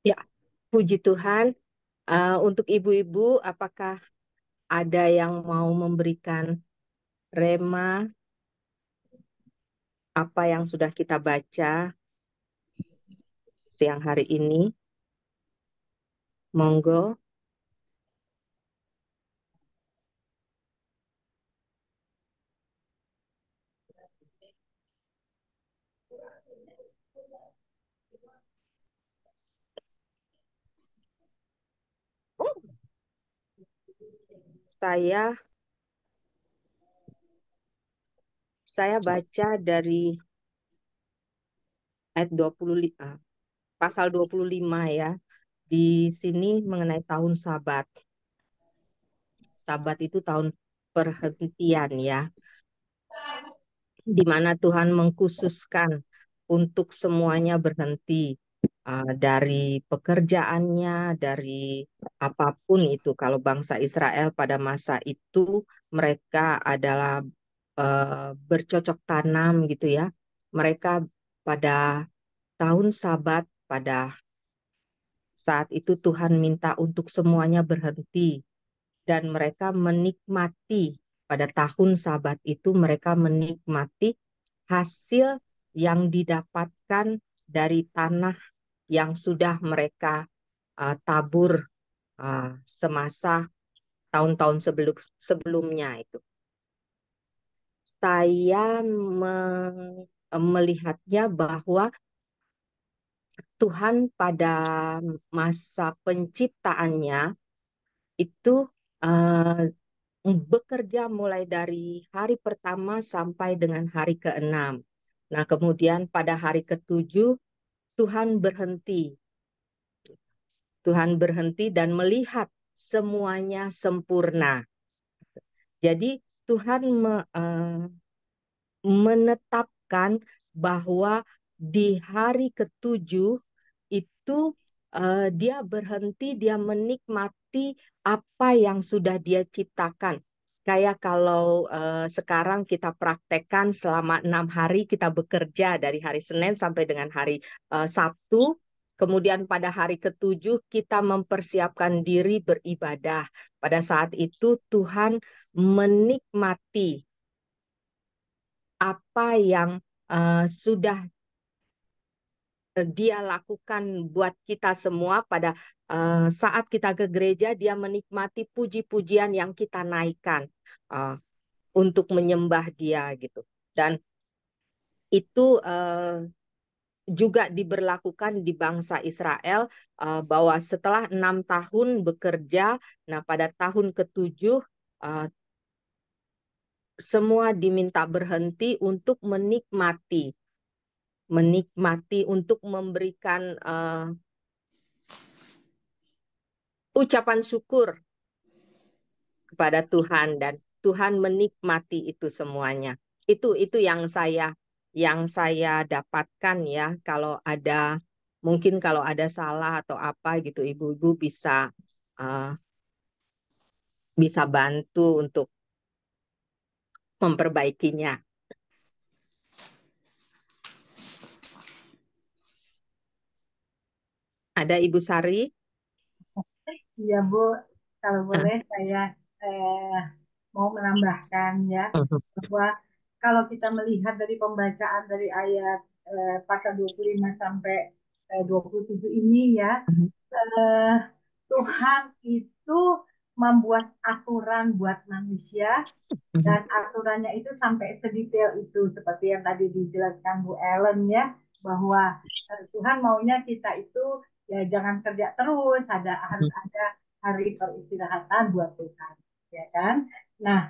Ya, puji Tuhan. Untuk ibu-ibu, apakah ada yang mau memberikan rema apa yang sudah kita baca siang hari ini? Monggo. Saya baca dari ayat 25, pasal 25 ya. Di sini mengenai tahun Sabat. Sabat itu tahun perhentian ya, di mana Tuhan mengkhususkan untuk semuanya berhenti dari pekerjaannya, dari apapun itu. Kalau bangsa Israel pada masa itu mereka adalah bercocok tanam gitu ya. Mereka pada tahun Sabat, pada saat itu Tuhan minta untuk semuanya berhenti dan mereka menikmati pada tahun Sabat itu mereka menikmati hasil yang didapatkan dari tanah yang sudah mereka tabur semasa tahun-tahun sebelumnya itu. Saya melihatnya bahwa Tuhan pada masa penciptaannya itu bekerja mulai dari hari pertama sampai dengan hari ke-6. Nah, kemudian pada hari ke-7 Tuhan berhenti. Tuhan berhenti dan melihat semuanya sempurna. Jadi Tuhan menetapkan bahwa di hari ke-7 itu dia berhenti, dia menikmati apa yang sudah dia ciptakan. Kayak kalau sekarang kita praktekkan selama 6 hari kita bekerja dari hari Senin sampai dengan hari Sabtu. Kemudian pada hari ke-7 kita mempersiapkan diri beribadah. Pada saat itu Tuhan menikmati apa yang sudah dia lakukan buat kita semua pada saat kita ke gereja, dia menikmati puji-pujian yang kita naikkan untuk menyembah dia gitu. Dan itu juga diberlakukan di bangsa Israel bahwa setelah 6 tahun bekerja, nah pada tahun ke-7 semua diminta berhenti untuk menikmati untuk memberikan ucapan syukur kepada Tuhan dan Tuhan menikmati itu semuanya. Itu yang saya dapatkan ya. Kalau ada mungkin kalau ada salah atau apa gitu ibu-ibu bisa bantu untuk memperbaikinya. Ada Ibu Sari? Iya Bu, kalau boleh saya mau menambahkan ya, bahwa kalau kita melihat dari pembacaan dari ayat pasal 25 sampai 27 ini ya, Tuhan itu membuat aturan buat manusia dan aturannya itu sampai sedetail itu seperti yang tadi dijelaskan Bu Ellen ya, bahwa Tuhan maunya kita itu ya jangan kerja terus, harus ada hari peristirahatan buat Tuhan, ya kan? Nah,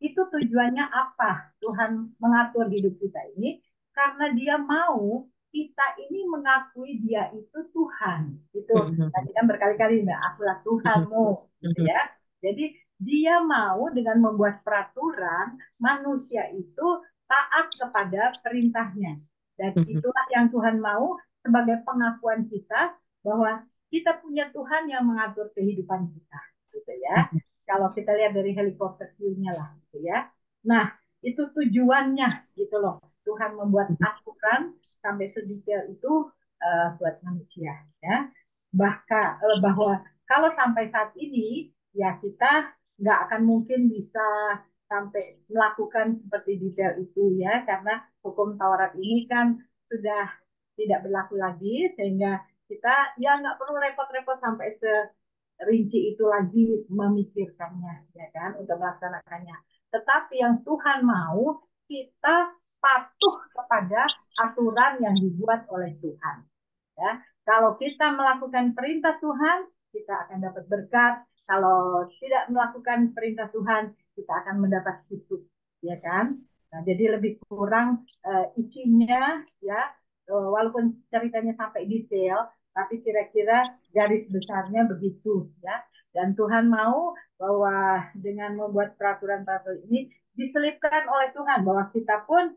itu tujuannya apa? Tuhan mengatur hidup kita ini karena Dia mau kita ini mengakui Dia itu Tuhan. Itu tadi kan berkali-kali, Mbak, akulah Tuhanmu, gitu ya. Jadi Dia mau dengan membuat peraturan manusia itu taat kepada perintahnya. Dan itulah yang Tuhan mau sebagai pengakuan kita bahwa kita punya Tuhan yang mengatur kehidupan kita, gitu ya. Kalau kita lihat dari helikopter view-nya lah, gitu ya. Nah, itu tujuannya, gitu loh. Tuhan membuat aturan sampai sedetail itu buat manusia, ya. Bahwa kalau sampai saat ini, ya kita nggak akan mungkin bisa sampai melakukan seperti detail itu ya, karena hukum Taurat ini kan sudah tidak berlaku lagi, sehingga kita ya nggak perlu repot-repot sampai serinci itu lagi memikirkannya, ya kan, untuk melaksanakannya. Tetapi yang Tuhan mau kita patuh kepada aturan yang dibuat oleh Tuhan. Ya, kalau kita melakukan perintah Tuhan, kita akan dapat berkat. Kalau tidak melakukan perintah Tuhan, kita akan mendapat kutuk, ya kan? Nah, jadi lebih kurang isinya, ya, walaupun ceritanya sampai detail, tapi kira-kira garis besarnya begitu, ya. Dan Tuhan mau bahwa dengan membuat peraturan-peraturan ini diselipkan oleh Tuhan bahwa kita pun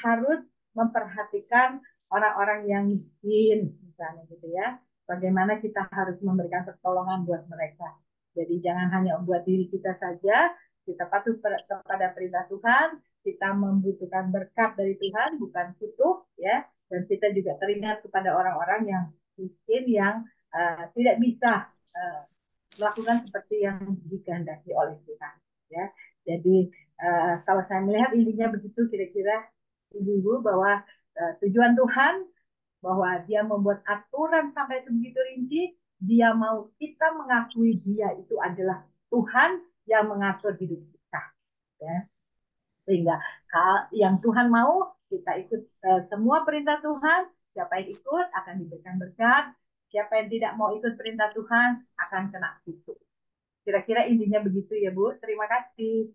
harus memperhatikan orang-orang yang miskin, misalnya gitu ya. Bagaimana kita harus memberikan pertolongan buat mereka. Jadi jangan hanya buat diri kita saja, kita patuh kepada perintah Tuhan, kita membutuhkan berkat dari Tuhan, bukan kutuk, ya. Dan kita juga teringat kepada orang-orang yang miskin yang tidak bisa melakukan seperti yang dikehendaki oleh Tuhan, ya. Jadi kalau saya melihat intinya begitu kira-kira ibu-ibu, bahwa tujuan Tuhan bahwa dia membuat aturan sampai sebegitu rinci, dia mau kita mengakui dia itu adalah Tuhan yang mengatur hidup kita, ya. Sehingga yang Tuhan mau kita ikut semua perintah Tuhan. Siapa yang ikut akan diberikan berkat, siapa yang tidak mau ikut perintah Tuhan akan kena kutuk. Kira-kira intinya begitu ya Bu. Terima kasih.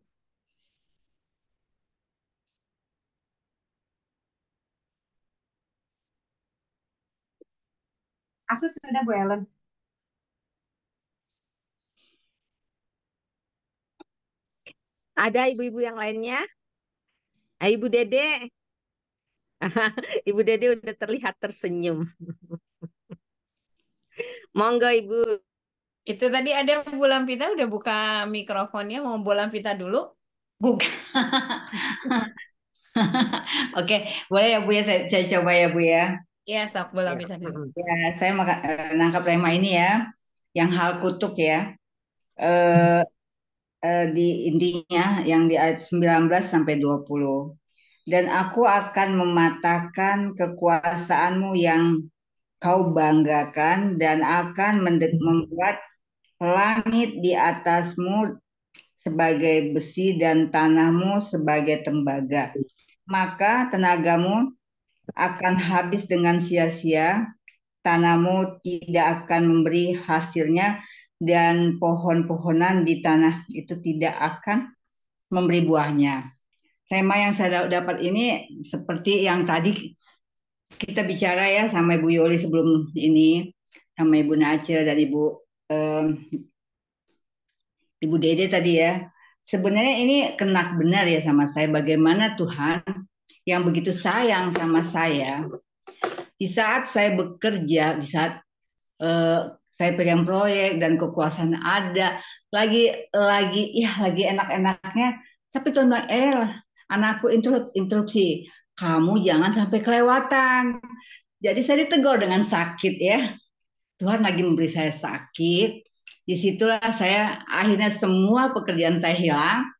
Aku sudah Bu Ellen. Ada ibu-ibu yang lainnya? Ibu Dede. Ibu Dede udah terlihat tersenyum. Monggo Ibu. Itu tadi ada Bu Lampita udah buka mikrofonnya, mau Bu Lampita dulu? Buka. Oke, boleh ya Bu ya, saya coba ya Bu ya. Iya, sok Bu Lampita dulu. Ya, saya nangkap tema ini ya, yang hal kutuk ya. Eh, di intinya yang di ayat 19 sampai 20. Dan aku akan mematahkan kekuasaanmu yang kau banggakan dan akan membuat langit di atasmu sebagai besi dan tanahmu sebagai tembaga. Maka tenagamu akan habis dengan sia-sia, tanahmu tidak akan memberi hasilnya, dan pohon-pohonan di tanah itu tidak akan memberi buahnya. Tema yang saya dapat ini seperti yang tadi kita bicara ya sama Ibu Yoli sebelum ini, sama Ibu Nace dan Ibu Dede tadi ya. Sebenarnya ini kena benar ya sama saya, bagaimana Tuhan yang begitu sayang sama saya. Di saat saya bekerja, di saat saya pegang proyek dan kekuasaan ada, lagi enak-enaknya, tapi Tuhan bilang, anakku interupsi, kamu jangan sampai kelewatan. Jadi saya ditegur dengan sakit ya. Tuhan lagi memberi saya sakit. Disitulah saya akhirnya semua pekerjaan saya hilang.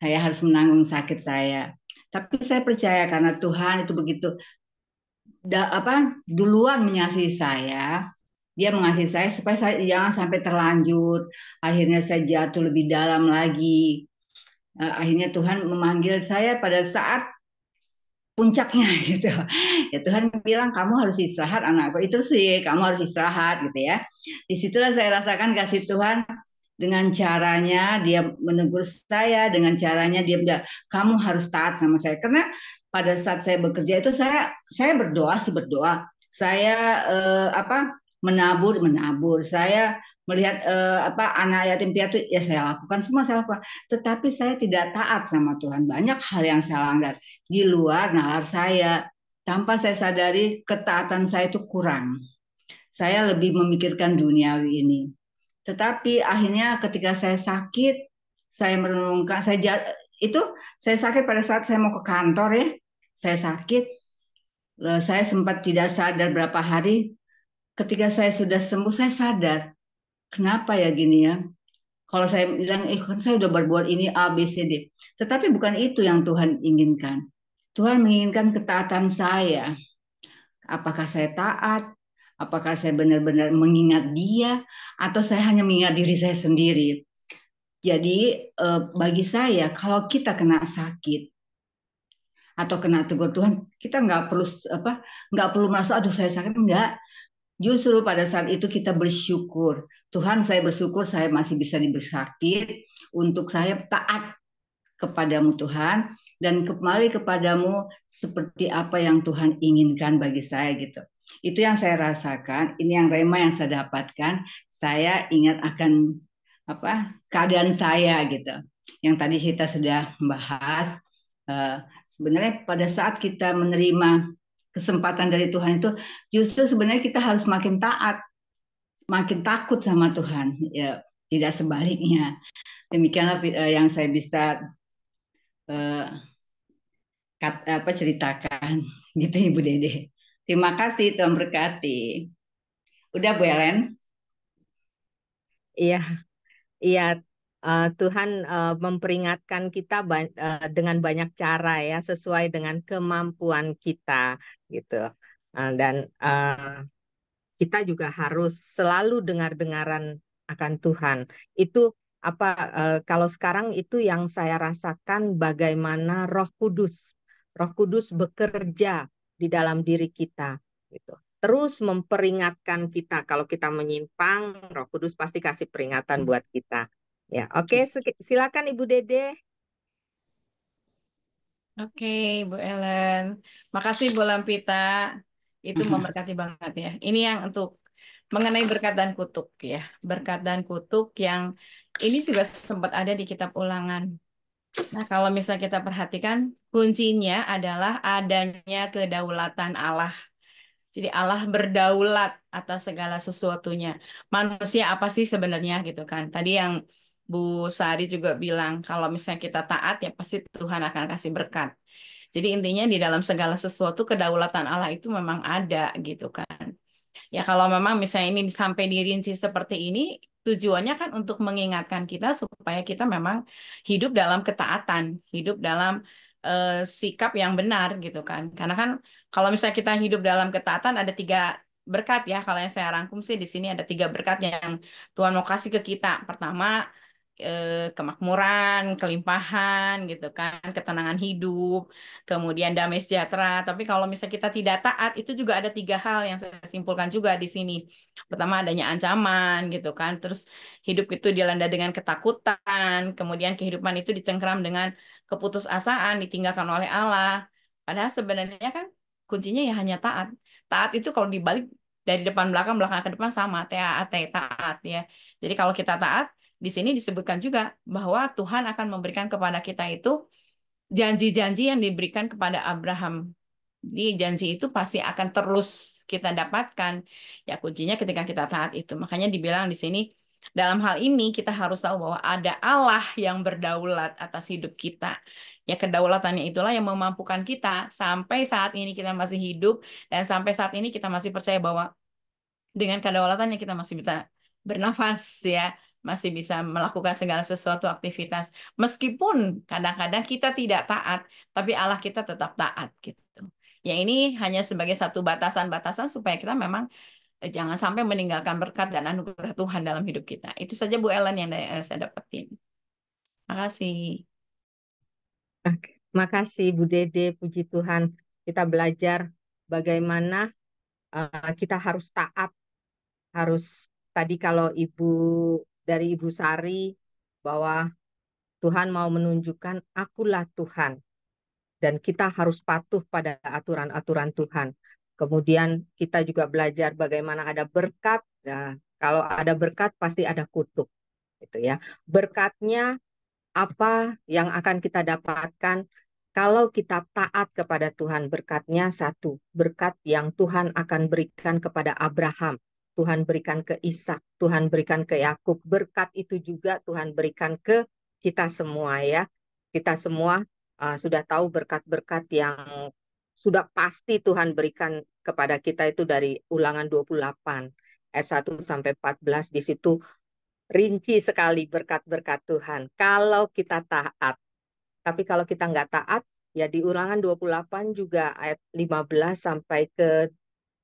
Saya harus menanggung sakit saya. Tapi saya percaya karena Tuhan itu begitu duluan mengasihi saya. Dia mengasihi saya supaya saya jangan sampai terlanjut. Akhirnya saya jatuh lebih dalam lagi. Akhirnya Tuhan memanggil saya pada saat puncaknya gitu. Ya Tuhan bilang kamu harus istirahat anakku, itu sih kamu harus istirahat gitu ya. Disitulah saya rasakan kasih Tuhan dengan caranya dia menegur saya, dengan caranya dia bilang kamu harus taat sama saya. Karena pada saat saya bekerja itu saya berdoa, saya menabur, saya melihat anak yatim piatu ya saya lakukan, semua saya lakukan, tetapi saya tidak taat sama Tuhan. Banyak hal yang saya langgar di luar nalar saya, tanpa saya sadari ketaatan saya itu kurang. Saya lebih memikirkan duniawi ini. Tetapi akhirnya ketika saya sakit, saya merenungkan, saya sakit pada saat saya mau ke kantor ya, saya sakit, saya sempat tidak sadar berapa hari. Ketika saya sudah sembuh, saya sadar, kenapa ya gini ya? Kalau saya bilang, kan saya udah berbuat ini A, B, C, D. Tetapi bukan itu yang Tuhan inginkan. Tuhan menginginkan ketaatan saya. Apakah saya taat? Apakah saya benar-benar mengingat Dia? Atau saya hanya mengingat diri saya sendiri? Jadi bagi saya, kalau kita kena sakit atau kena tegur Tuhan, kita nggak perlu merasa, aduh saya sakit, enggak. Justru pada saat itu kita bersyukur. Tuhan, saya bersyukur saya masih bisa diberi sakit untuk saya taat kepadamu Tuhan dan kembali kepadamu seperti apa yang Tuhan inginkan bagi saya gitu. Itu yang saya rasakan, ini yang rema yang saya dapatkan. Saya ingat akan keadaan saya gitu. Yang tadi kita sudah membahas sebenarnya pada saat kita menerima kesempatan dari Tuhan itu justru sebenarnya kita harus makin taat, makin takut sama Tuhan, ya tidak sebaliknya. Demikianlah yang saya bisa eh, ceritakan gitu Ibu Dede. Terima kasih, Tuhan berkati. Udah Bu Ellen? Iya, iya. Tuhan memperingatkan kita dengan banyak cara ya, sesuai dengan kemampuan kita gitu. Dan kita juga harus selalu dengar-dengaran akan Tuhan. Itu apa kalau sekarang itu yang saya rasakan bagaimana Roh Kudus bekerja di dalam diri kita gitu. Terus memperingatkan kita kalau kita menyimpang, Roh Kudus pasti kasih peringatan buat kita. Ya, oke, silakan Ibu Dede. Oke, Bu Ellen. Makasih Bu Lampita. Itu memberkati banget ya. Ini yang untuk mengenai berkat dan kutuk ya. Berkat dan kutuk yang ini juga sempat ada di kitab Ulangan. Nah, kalau misalnya kita perhatikan, kuncinya adalah adanya kedaulatan Allah. Jadi Allah berdaulat atas segala sesuatunya. Manusia apa sih sebenarnya gitu kan? Tadi yang Bu Sari juga bilang, kalau misalnya kita taat ya pasti Tuhan akan kasih berkat. Jadi intinya di dalam segala sesuatu kedaulatan Allah itu memang ada gitu kan. Ya kalau memang misalnya ini sampai dirinci seperti ini, tujuannya kan untuk mengingatkan kita supaya kita memang hidup dalam ketaatan, hidup dalam sikap yang benar gitu kan. Karena kan kalau misalnya kita hidup dalam ketaatan ada 3 berkat ya. Kalau yang saya rangkum sih di sini ada 3 berkat yang Tuhan mau kasih ke kita. Pertama kemakmuran, kelimpahan gitu kan, ketenangan hidup, kemudian damai sejahtera. Tapi kalau misalnya kita tidak taat, itu juga ada 3 hal yang saya simpulkan juga di sini. Pertama adanya ancaman gitu kan, terus hidup itu dilanda dengan ketakutan, kemudian kehidupan itu dicengkeram dengan keputusasaan, ditinggalkan oleh Allah. Padahal sebenarnya kan kuncinya ya hanya taat. Taat itu kalau dibalik dari depan belakang, belakang ke depan sama, TAAT, taat ya. Jadi kalau kita taat, di sini disebutkan juga bahwa Tuhan akan memberikan kepada kita itu janji-janji yang diberikan kepada Abraham. Jadi janji itu pasti akan terus kita dapatkan. Ya kuncinya ketika kita taat itu. Makanya dibilang di sini dalam hal ini kita harus tahu bahwa ada Allah yang berdaulat atas hidup kita. Ya kedaulatannya itulah yang memampukan kita sampai saat ini kita masih hidup dan sampai saat ini kita masih percaya bahwa dengan kedaulatannya kita masih bisa bernafas ya, masih bisa melakukan segala sesuatu aktivitas. Meskipun kadang-kadang kita tidak taat, tapi Allah kita tetap taat gitu. Ya ini hanya sebagai satu batasan-batasan supaya kita memang jangan sampai meninggalkan berkat dan anugerah Tuhan dalam hidup kita. Itu saja Bu Ellen yang saya dapetin. Makasih. Makasih Bu Dede, puji Tuhan. Kita belajar bagaimana kita harus taat, harus tadi kalau dari Ibu Sari bahwa Tuhan mau menunjukkan akulah Tuhan dan kita harus patuh pada aturan-aturan Tuhan. Kemudian kita juga belajar bagaimana ada berkat. Nah, kalau ada berkat pasti ada kutuk, gitu ya. Berkatnya apa yang akan kita dapatkan kalau kita taat kepada Tuhan? Berkatnya satu, berkat yang Tuhan akan berikan kepada Abraham, Tuhan berikan ke Ishak, Tuhan berikan ke Yakub. Berkat itu juga Tuhan berikan ke kita semua ya. Kita semua sudah tahu berkat-berkat yang sudah pasti Tuhan berikan kepada kita itu dari Ulangan 28 ayat 1 sampai 14. Di situ rinci sekali berkat-berkat Tuhan kalau kita taat. Tapi kalau kita nggak taat, ya di Ulangan 28 juga ayat 15 sampai ke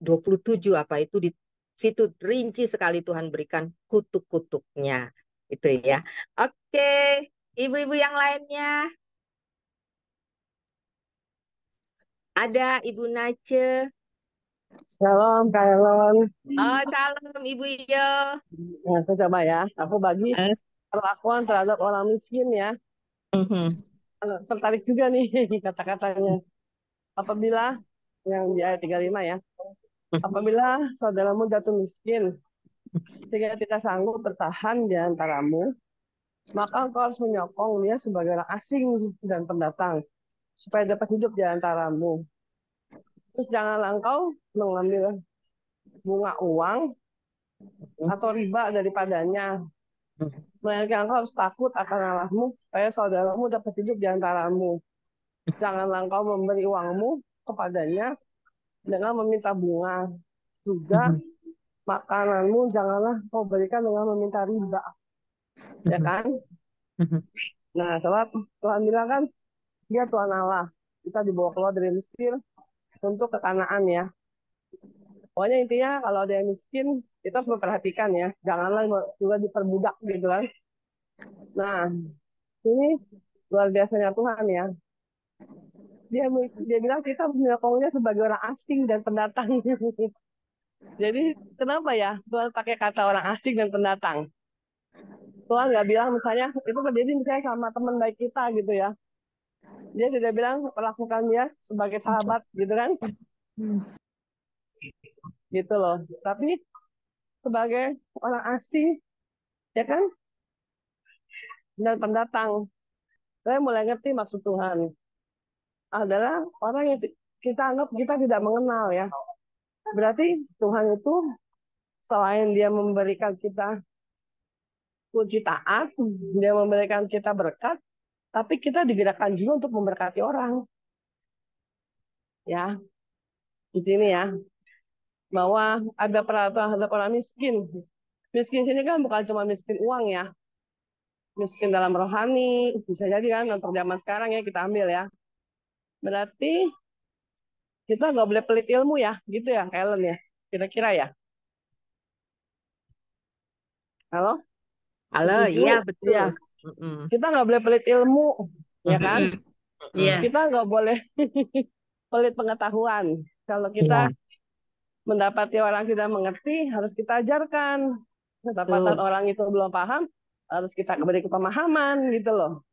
27 apa itu di situ rinci sekali Tuhan berikan kutuk-kutuknya. Itu ya. Oke, ibu-ibu yang lainnya. Ada Ibu Nace. Shalom, Kak Elon. Oh, salam Ibu Iyo. Nah, aku coba ya. Aku bagi perlakuan terhadap orang miskin ya. Tertarik juga nih kata-katanya. Apabila yang di ayat 35 ya. Apabila saudaramu jatuh miskin sehingga tidak sanggup bertahan di antaramu, maka engkau harus menyokong dia sebagai orang asing dan pendatang supaya dapat hidup di antaramu. Terus janganlah engkau mengambil bunga uang atau riba daripadanya. Melainkan engkau harus takut akan Allahmu, supaya saudaramu dapat hidup di antaramu. Janganlah engkau memberi uangmu kepadanya dengan meminta bunga. Juga makananmu janganlah kau berikan dengan meminta riba. Ya kan? Nah, sebab Tuhan bilang kan, dia Tuhan Allah. Kita dibawa keluar dari Mesir untuk ke Kanaan ya. Pokoknya intinya kalau ada yang miskin, kita harus memperhatikan ya. Janganlah juga diperbudak gitu kan. Nah, ini luar biasanya Tuhan ya. Dia bilang kita menyokongnya sebagai orang asing dan pendatang. Jadi kenapa ya Tuhan pakai kata orang asing dan pendatang? Tuhan nggak bilang misalnya itu terjadi misalnya sama teman baik kita gitu ya. Dia tidak bilang perlakukan dia sebagai sahabat gitu kan. Gitu loh. Tapi sebagai orang asing ya kan dan pendatang. Saya mulai ngerti maksud Tuhan adalah orang yang kita anggap kita tidak mengenal ya. Berarti Tuhan itu selain dia memberikan kita kunci taat, dia memberikan kita berkat, tapi kita digerakkan juga untuk memberkati orang. Ya, di sini ya. Bahwa ada orang miskin. Miskin sini kan bukan cuma miskin uang ya. Miskin dalam rohani, bisa jadi kan untuk zaman sekarang ya kita ambil ya. Berarti kita nggak boleh pelit ilmu ya, gitu ya, Ellen ya. Kira-kira ya. Halo? Halo, Setuju? iya betul. Iya. Kita nggak boleh pelit ilmu, ya kan? Iya. Kita nggak boleh pelit pengetahuan. Kalau kita mendapati orang tidak mengerti, harus kita ajarkan. Kedapatan orang itu belum paham, harus kita beri pemahaman gitu loh.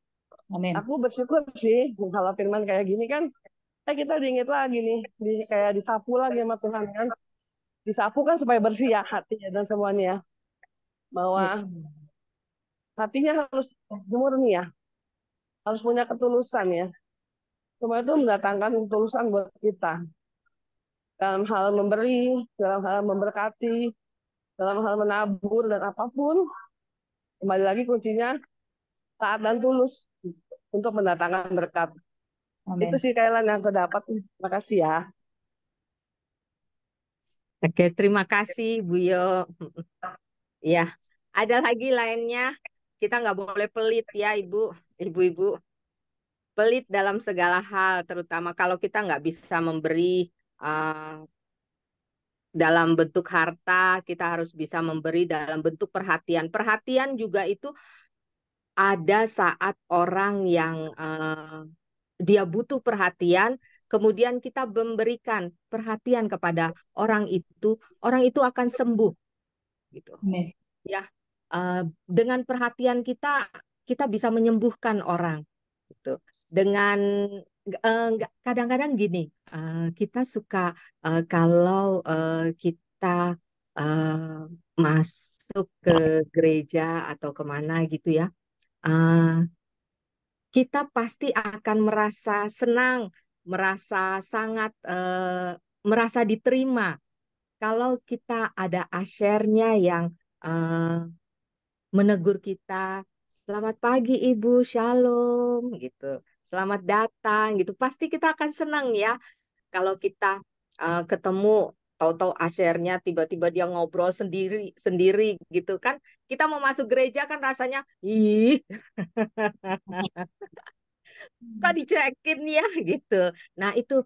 Amin. Aku bersyukur sih kalau firman kayak gini kan, kita diingat lagi nih, kayak disapu lagi sama Tuhan kan. Disapu kan supaya bersih ya hatinya dan semuanya ya. Bahwa hatinya harus murni ya, harus punya ketulusan ya. Semua itu mendatangkan ketulusan buat kita. Dalam hal memberi, dalam hal memberkati, dalam hal menabur dan apapun, kembali lagi kuncinya taat dan tulus untuk mendatangkan berkat. Amin. Itu sih Kailan yang aku dapat. Terima kasih ya. Oke, terima kasih Bu Yo. Ya, ada lagi lainnya. Kita nggak boleh pelit ya ibu-ibu. Pelit dalam segala hal, terutama kalau kita nggak bisa memberi dalam bentuk harta, kita harus bisa memberi dalam bentuk perhatian. Perhatian juga itu ada saat orang yang dia butuh perhatian, kemudian kita memberikan perhatian kepada orang itu akan sembuh, gitu. Ya, dengan perhatian kita bisa menyembuhkan orang, gitu. Dengan kadang-kadang gini, kita suka kalau kita masuk ke gereja atau kemana gitu ya, kita pasti akan merasa senang, merasa sangat merasa diterima kalau kita ada usher-nya yang menegur kita, selamat pagi Ibu, Shalom gitu. Selamat datang gitu. Pasti kita akan senang ya kalau kita ketemu tahu-tahu usher-nya tiba-tiba dia ngobrol sendiri gitu kan. Kita mau masuk gereja kan rasanya ih. Kok dicekin ya gitu. Nah, itu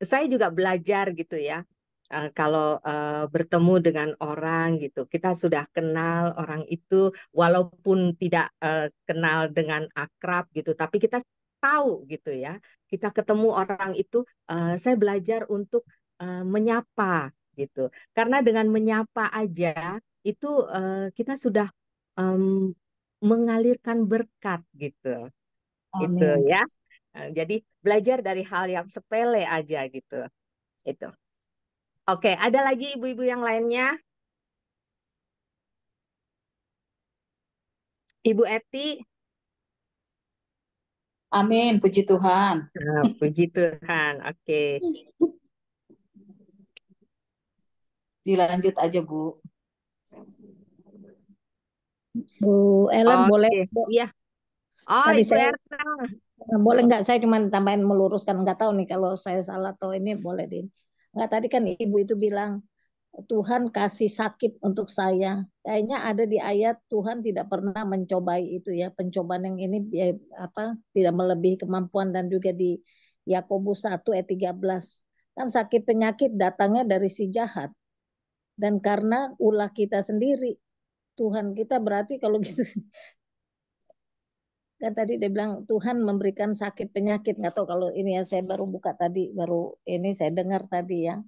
saya juga belajar gitu ya. Kalau bertemu dengan orang gitu, kita sudah kenal orang itu walaupun tidak kenal dengan akrab gitu, tapi kita tahu gitu ya. Kita ketemu orang itu, saya belajar untuk menyapa gitu. Karena dengan menyapa aja itu kita sudah mengalirkan berkat gitu. Itu Amin. ya. Jadi belajar dari hal yang sepele aja gitu. Itu. Oke, ada lagi ibu-ibu yang lainnya? Ibu Eti. Amin, puji Tuhan. Nah, puji Tuhan. Oke. Dilanjut aja, Bu. Bu Ellen boleh Oke, iya. Oh, tadi Ibu saya Erna. boleh nggak saya cuma tambahin meluruskan, nggak tahu nih kalau saya salah atau ini boleh di nggak, tadi kan ibu itu bilang Tuhan kasih sakit untuk saya. Kayaknya ada di ayat Tuhan tidak pernah mencobai itu ya. Pencobaan yang ini ya, tidak melebihi kemampuan, dan juga di Yakobus 1 ayat 13. Kan sakit penyakit datangnya dari si jahat. Dan karena ulah kita sendiri, Tuhan kita berarti kalau gitu kan tadi dia bilang Tuhan memberikan sakit penyakit, nggak tahu kalau ini ya, saya baru buka tadi, baru ini saya dengar tadi ya.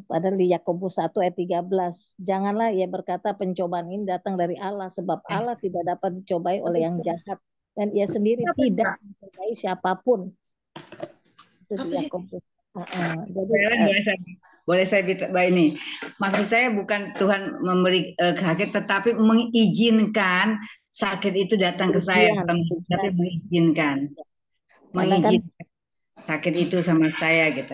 Padahal di Yakobus 1 ayat 13, janganlah ia berkata pencobaan ini datang dari Allah, sebab Allah tidak dapat dicobai oleh yang jahat, dan ia sendiri tidak mencobai siapapun. Itu di Yakobus. Jadi boleh saya ini, maksud saya bukan Tuhan memberi sakit, tetapi mengizinkan sakit itu datang ke saya, tapi mengizinkan sakit itu sama saya gitu.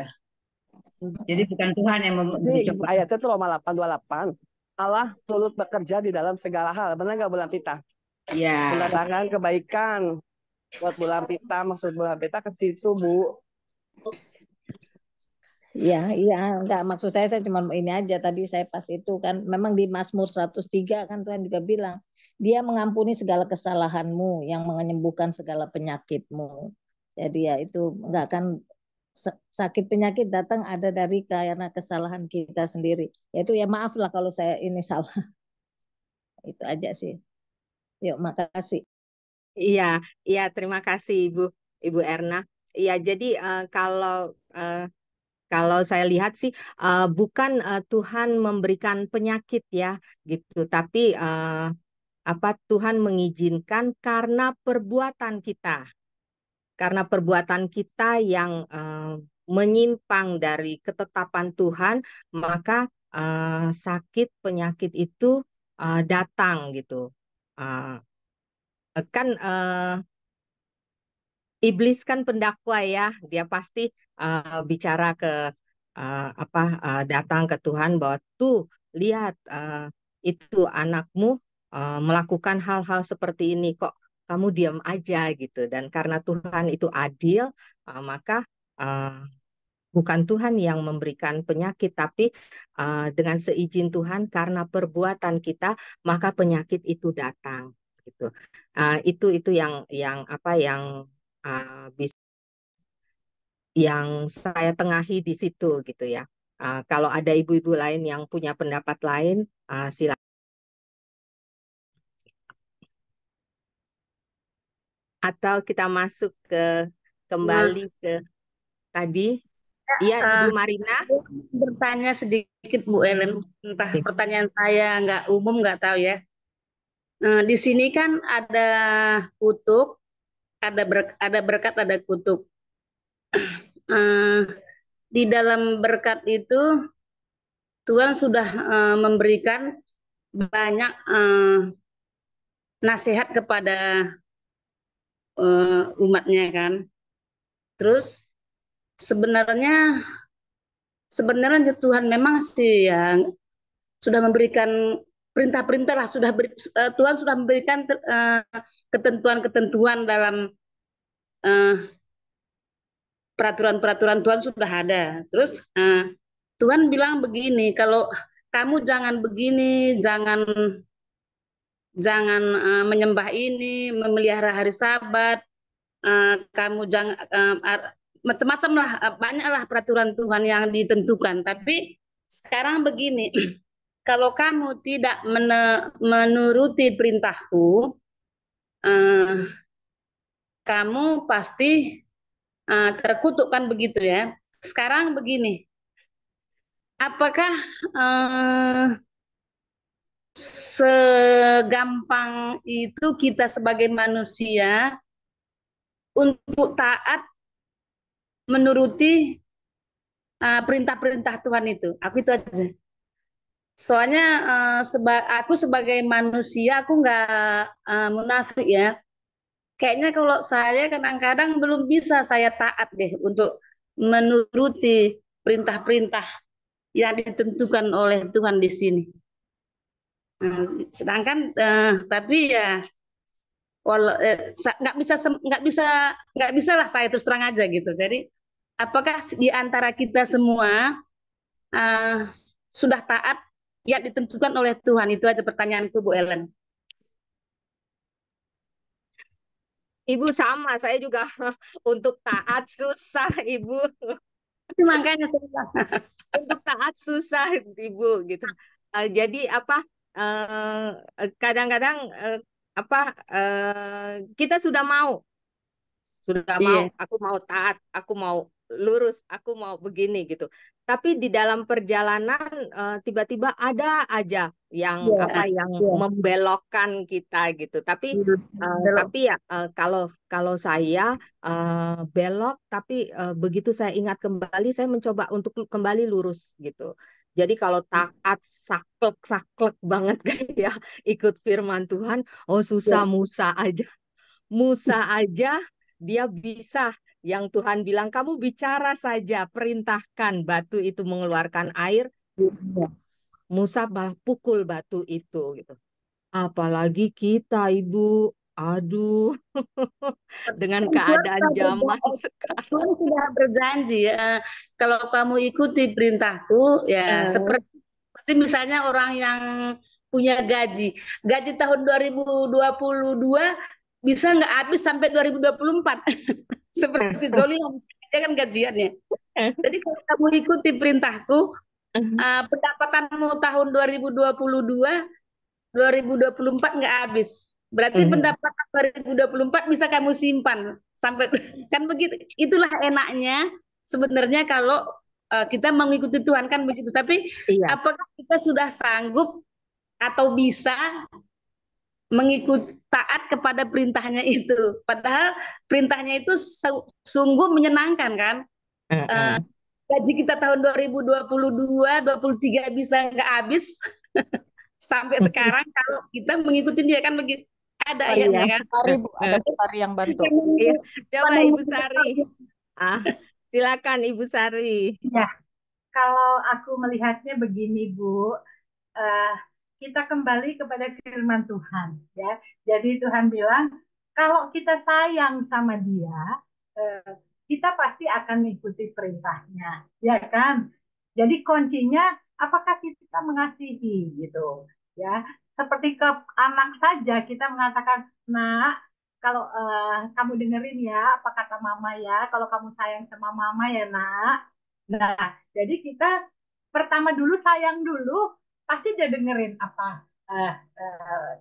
Jadi bukan Tuhan yang mencoba. Ayatnya itu Roma 8:28. Allah turut bekerja di dalam segala hal. Benar nggak Bu Lampita? Iya. Mendatangkan kebaikan buat Bu Lampita. Maksud Bu Lampita ke situ, Bu. Iya, iya, enggak, maksud saya cuma ini aja, tadi saya pas itu kan memang di Mazmur 103 kan Tuhan juga bilang Dia mengampuni segala kesalahanmu, yang menyembuhkan segala penyakitmu. Jadi ya itu enggak kan, sakit penyakit datang ada dari karena kesalahan kita sendiri. Yaitu ya maaf lah kalau saya ini salah. Itu aja sih. Yuk, makasih. Iya, iya, terima kasih Ibu Erna. Iya, jadi kalau saya lihat sih bukan Tuhan memberikan penyakit ya gitu, tapi Tuhan mengizinkan karena perbuatan kita. Karena perbuatan kita yang menyimpang dari ketetapan Tuhan, maka sakit penyakit itu datang gitu. Kan iblis kan pendakwa ya, dia pasti bicara ke datang ke Tuhan bahwa tuh lihat itu anakmu melakukan hal-hal seperti ini, kok kamu diam aja gitu. Dan karena Tuhan itu adil, maka bukan Tuhan yang memberikan penyakit, tapi dengan seizin Tuhan karena perbuatan kita maka penyakit itu datang gitu. Itu yang bisa yang saya tengahi di situ gitu ya. Kalau ada ibu-ibu lain yang punya pendapat lain, silakan. Atau kita masuk kembali ke tadi. Iya, Ibu Marina. Bertanya sedikit Bu Ellen, entah pertanyaan saya nggak umum, nggak tahu ya. Di sini kan ada kutuk, ada berkat, ada kutuk. Di dalam berkat itu Tuhan sudah memberikan banyak nasihat kepada umatnya kan. Terus sebenarnya Tuhan memang sih ya sudah memberikan perintah-perintah lah, Tuhan sudah memberikan ketentuan-ketentuan dalam peraturan-peraturan Tuhan sudah ada. Terus Tuhan bilang begini, kalau kamu jangan begini, jangan menyembah ini, memelihara hari Sabat, kamu jangan macam-macam lah, banyaklah peraturan Tuhan yang ditentukan. Tapi sekarang begini, kalau kamu tidak menuruti perintahku, kamu pasti terkutuk kan begitu ya. Sekarang begini, apakah segampang itu kita sebagai manusia untuk taat menuruti perintah-perintah Tuhan itu? Aku itu aja. Soalnya aku sebagai manusia, aku nggak munafik ya. kayaknya kalau saya kadang-kadang belum bisa saya taat deh untuk menuruti perintah-perintah yang ditentukan oleh Tuhan di sini. Sedangkan tapi ya nggak bisa lah saya terus terang aja gitu. Jadi apakah di antara kita semua uh, sudah taat yang ditentukan oleh Tuhan? Itu aja pertanyaanku, Bu Ellen. Ibu sama, saya juga untuk taat susah, Ibu. Itu makanya Untuk taat susah, Ibu gitu. Jadi apa? Kadang-kadang kita sudah mau, Iya. aku mau taat, aku mau lurus, aku mau begini gitu. Tapi di dalam perjalanan tiba-tiba ada aja yang Iya, yang iya. membelokkan kita gitu. Tapi Belok. ya kalau kalau saya belok, tapi begitu saya ingat kembali, saya mencoba untuk kembali lurus gitu. Jadi kalau taat saklek banget kayak ikut firman Tuhan, oh susah Iya. Musa aja dia bisa. Yang Tuhan bilang, kamu bicara saja, perintahkan batu itu mengeluarkan air. Iya. Musa malah pukul batu itu gitu. Apalagi kita, Ibu. Aduh, dengan keadaan zaman sekarang. Tuhan sudah berjanji ya, kalau kamu ikuti perintahku ya seperti misalnya orang yang punya gaji tahun 2022 bisa nggak habis sampai 2024 seperti Joli dia kan gajiannya. Jadi kalau kamu ikuti perintahku, pendapatanmu tahun 2024 nggak habis. Berarti pendapatan 2024 bisa kamu simpan sampai kan begitu. Itulah enaknya sebenarnya kalau kita mengikuti Tuhan kan begitu. Tapi apakah kita sudah sanggup atau bisa mengikut taat kepada perintahnya itu? Padahal perintahnya itu sungguh menyenangkan kan. Gaji kita tahun 2022, 23 bisa nggak habis sampai sekarang kalau kita mengikuti dia kan begitu. Ada ayatnya kan. Bu, ada Bu Sari yang bantu. Iya. Coba Ibu Sari. Silakan Ibu Sari. Ya, kalau aku melihatnya begini Bu, kita kembali kepada firman Tuhan ya. Jadi Tuhan bilang kalau kita sayang sama Dia, kita pasti akan mengikuti perintahnya, ya kan? Jadi kuncinya apakah kita mengasihi gitu, ya. Seperti ke anak saja kita mengatakan, nak, kalau kamu dengerin ya apa kata mama ya, kalau kamu sayang sama mama ya nak. Nah, jadi kita pertama dulu sayang dulu, pasti dia dengerin apa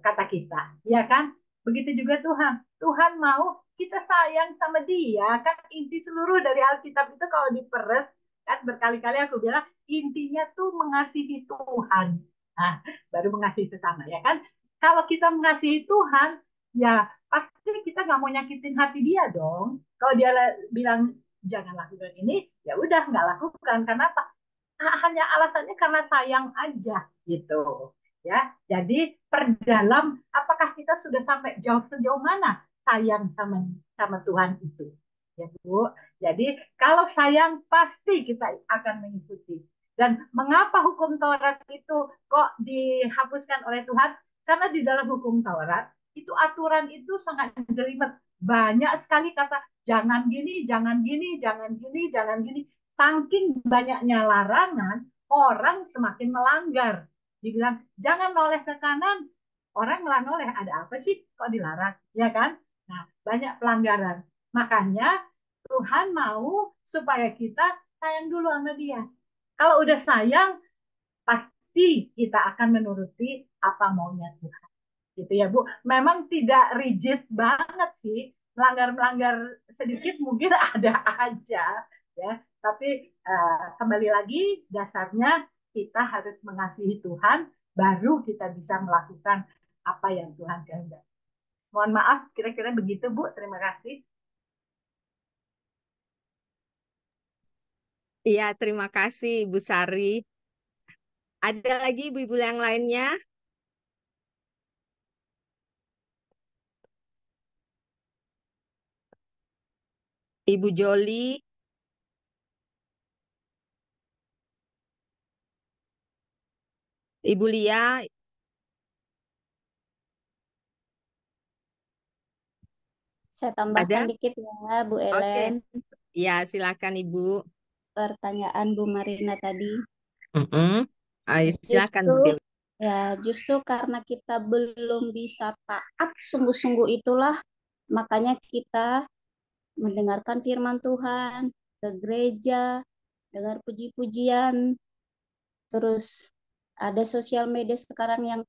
kata kita, ya kan? Begitu juga Tuhan. Tuhan mau kita sayang sama Dia, kan inti seluruh dari Alkitab itu kalau diperes, kan berkali-kali aku bilang intinya tuh mengasihi Tuhan. Nah, baru mengasihi sesama, ya kan? Kalau kita mengasihi Tuhan, ya pasti kita nggak mau nyakitin hati Dia dong. Kalau Dia bilang jangan lakukan ini, ya udah nggak lakukan. Karena apa? Hanya alasannya karena sayang aja gitu ya. Jadi perdalam apakah kita sudah sampai sejauh mana sayang sama Tuhan itu ya Bu. Jadi kalau sayang pasti kita akan mengikuti. Dan mengapa hukum Taurat itu kok dihapuskan oleh Tuhan? Karena di dalam hukum Taurat itu aturan itu sangat jelimet. Banyak sekali kata jangan gini, jangan gini, jangan gini, jangan gini. Saking banyaknya larangan, orang semakin melanggar. Dibilang, jangan noleh ke kanan. Orang malah noleh, ada apa sih kok dilarang? Ya kan? Nah, banyak pelanggaran. Makanya Tuhan mau supaya kita sayang dulu sama dia. Kalau udah sayang, pasti kita akan menuruti apa maunya Tuhan. Gitu ya Bu. Memang tidak rigid banget sih. Melanggar-melanggar sedikit mungkin ada aja ya. Tapi kembali lagi dasarnya kita harus mengasihi Tuhan, baru kita bisa melakukan apa yang Tuhan kehendaki. Mohon maaf, kira-kira begitu Bu. Terima kasih. Iya, terima kasih Ibu Sari. Ada lagi ibu-ibu yang lainnya? Ibu Joli, Ibu Lia, Saya ada? tambahkan dikit ya, Bu Oke, Ellen. ya silakan Ibu. Pertanyaan Bu Marina tadi. Ayo silakan Bu Justru Dewi. justru karena kita belum bisa taat sungguh-sungguh itulah makanya kita mendengarkan firman Tuhan, ke gereja, dengar puji-pujian, terus ada sosial media sekarang yang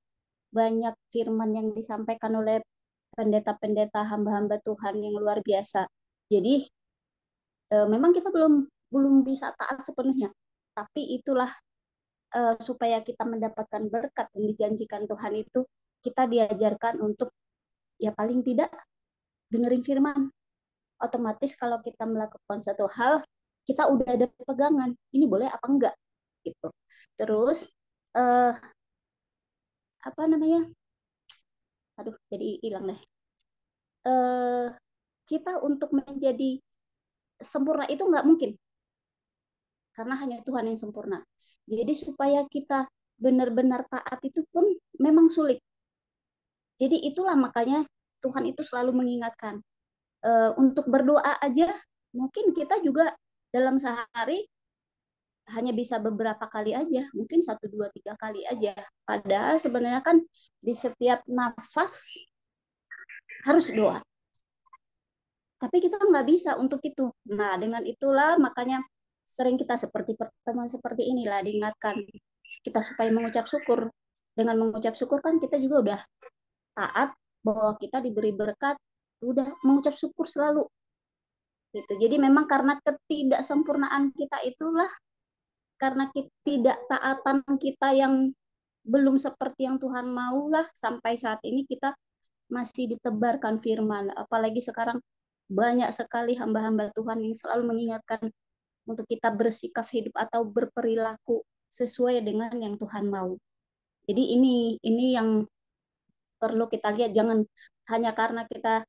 banyak firman yang disampaikan oleh pendeta-pendeta hamba-hamba Tuhan yang luar biasa. Jadi memang kita belum bisa taat sepenuhnya, tapi itulah supaya kita mendapatkan berkat yang dijanjikan Tuhan itu kita diajarkan untuk ya paling tidak dengerin firman. Otomatis kalau kita melakukan satu hal kita udah ada pegangan ini boleh apa enggak gitu. Terus apa namanya? Aduh, jadi hilang deh. Kita untuk menjadi sempurna itu nggak mungkin karena hanya Tuhan yang sempurna. Jadi supaya kita benar-benar taat itu pun memang sulit. Jadi itulah makanya Tuhan itu selalu mengingatkan untuk berdoa aja mungkin kita juga dalam sehari hanya bisa beberapa kali aja, mungkin 1, 2, 3 kali aja. Padahal sebenarnya kan di setiap nafas harus doa. Tapi kita nggak bisa untuk itu. Nah, dengan itulah makanya sering kita seperti pertemuan seperti inilah diingatkan kita supaya mengucap syukur. Dengan mengucap syukur kan kita juga udah taat bahwa kita diberi berkat, udah mengucap syukur selalu. Gitu. Jadi memang karena ketidaksempurnaan kita itulah karena ketidaktaatan kita yang belum seperti yang Tuhan maulah sampai saat ini kita masih ditebarkan firman. Apalagi sekarang banyak sekali hamba-hamba Tuhan yang selalu mengingatkan untuk kita bersikap hidup atau berperilaku sesuai dengan yang Tuhan mau. Jadi ini yang perlu kita lihat, jangan hanya karena kita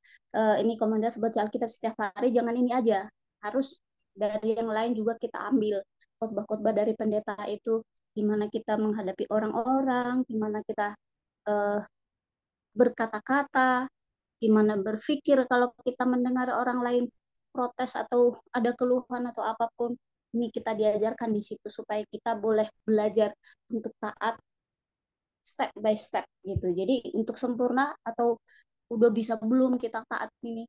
ini komunitas baca Alkitab setiap hari, jangan ini aja. Harus dari yang lain juga kita ambil khotbah-khotbah dari pendeta itu, gimana kita menghadapi orang-orang, gimana kita berkata-kata, gimana berpikir kalau kita mendengar orang lain protes atau ada keluhan atau apapun. Ini kita diajarkan di situ supaya kita boleh belajar untuk taat step by step gitu. Jadi untuk sempurna atau udah bisa belum kita taat ini,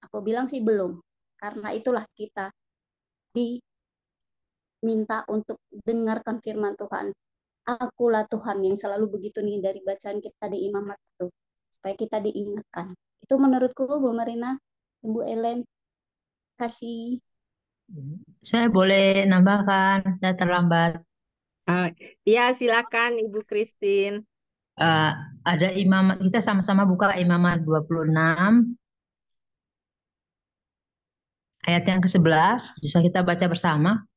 aku bilang sih belum. Karena itulah kita diminta untuk dengarkan firman Tuhan. Akulah Tuhan yang selalu begitu nih dari bacaan kita di imamat itu. Supaya kita diingatkan. Itu menurutku Bu Marina, Bu Ellen, kasih. Saya boleh nambahkan, saya terlambat. Ya, silakan Ibu Christine. Ada imamat, kita sama-sama buka imamat 26 ayat yang ke-11, bisa kita baca bersama.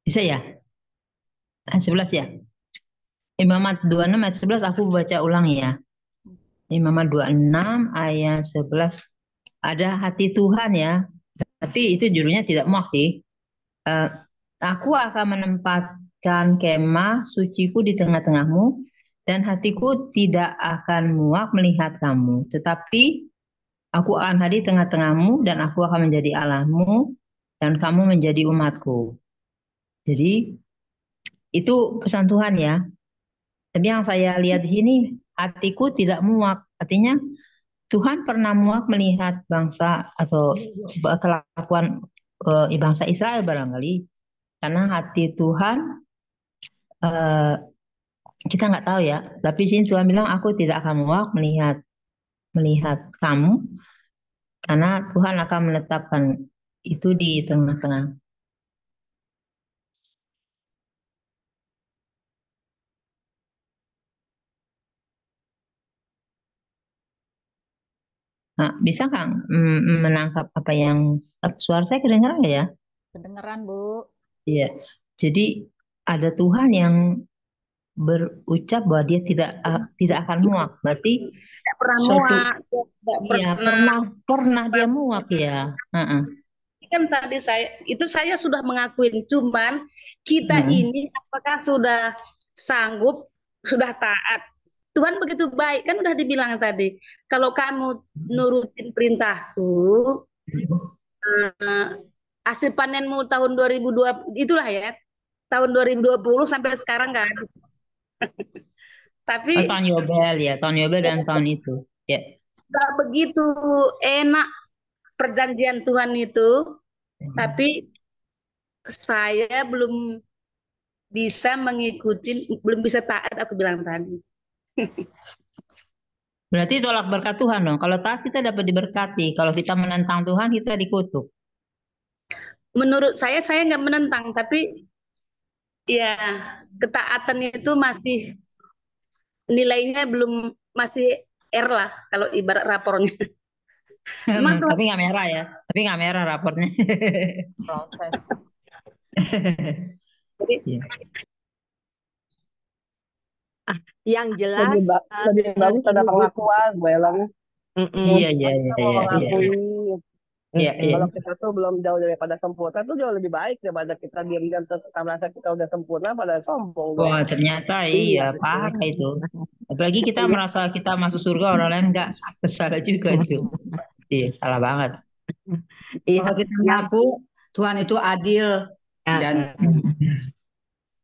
Bisa ya? Ayat 11 ya? Imamat 26 ayat 11 aku baca ulang ya. Imamat 26 ayat 11. Ada hati Tuhan ya. Tapi itu judulnya tidak muak sih. Aku akan menempatkan kemah suciku di tengah-tengahmu, dan hatiku tidak akan muak melihat kamu. Tetapi aku akan hadir di tengah-tengahmu, dan aku akan menjadi Allahmu, dan kamu menjadi umatku. Jadi itu pesan Tuhan ya. Tapi yang saya lihat di sini, hatiku tidak muak. Artinya Tuhan pernah muak melihat bangsa atau kelakuan bangsa Israel barangkali. Karena hati Tuhan kita nggak tahu ya. Tapi di sini Tuhan bilang aku tidak akan muak melihat kamu, karena Tuhan akan menetapkan itu di tengah-tengah. Nah, bisa Kang menangkap apa yang suara saya kedengaran nggak ya? Kedengeran, Bu. Iya. Jadi ada Tuhan yang berucap bahwa dia tidak akan muak. Berarti Tidak pernah suatu muak, tidak iya pernah. pernah dia muak ya. Heeh. Kan tadi saya sudah mengakuin, cuman kita ini apakah sudah sanggup, sudah taat. Tuhan begitu baik, kan udah dibilang tadi, kalau kamu nurutin perintahku, eh, hasil panenmu tahun 2002 itulah ya, tahun 2020 sampai sekarang kan. Tapi Tahun Yobel ya, tahun Yobel dan tahun itu. Ya. sudah begitu enak perjanjian Tuhan itu, tapi saya belum bisa mengikuti, belum bisa taat, aku bilang tadi. Berarti tolak berkat Tuhan dong. Kalau taat kita dapat diberkati. Kalau kita menentang Tuhan kita dikutuk. Menurut saya nggak menentang, tapi ya ketaatan itu masih nilainya belum, masih R lah kalau ibarat rapornya. Memang Tapi nggak merah ya. Tapi nggak merah raportnya. Proses. Iya. Yang jelas lebih bagus ada Ibu pengakuan, gue bilangnya. Iya, iya, Kita iya, mau iya. mengakui. Iya, iya. Kalau kita tuh belum jauh daripada sempurna, tuh jauh lebih baik daripada kita diam-diam terus kita merasa kita udah sempurna pada sombong. Wah, ternyata iya parah itu. Apalagi kita merasa kita masuk surga, orang lain nggak, salah juga itu. Iya, salah banget. Kalau kita mengaku Tuhan itu adil dan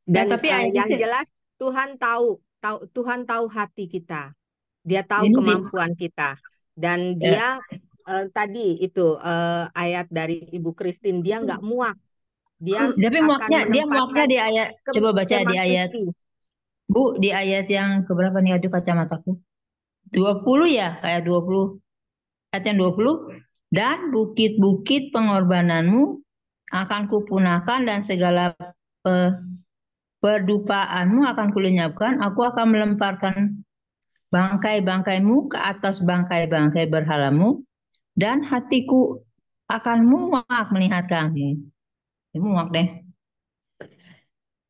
tapi yang jelas Tuhan tahu hati kita. Dia tahu Ini kemampuan kita. Dan dia tadi itu ayat dari Ibu Christine, dia nggak muak. Dia tapi muaknya di ayat, coba baca di ayat, Bu, di ayat yang keberapa nih, aduh kacamataku. 20 ya, kayak 20. Ayat yang 20. Dan bukit-bukit pengorbananmu akan kupunahkan dan segala perdupaanmu akan kulenyapkan. Aku akan melemparkan bangkai-bangkaimu ke atas bangkai-bangkai berhalamu, dan hatiku akan muak melihat kami. Muak deh.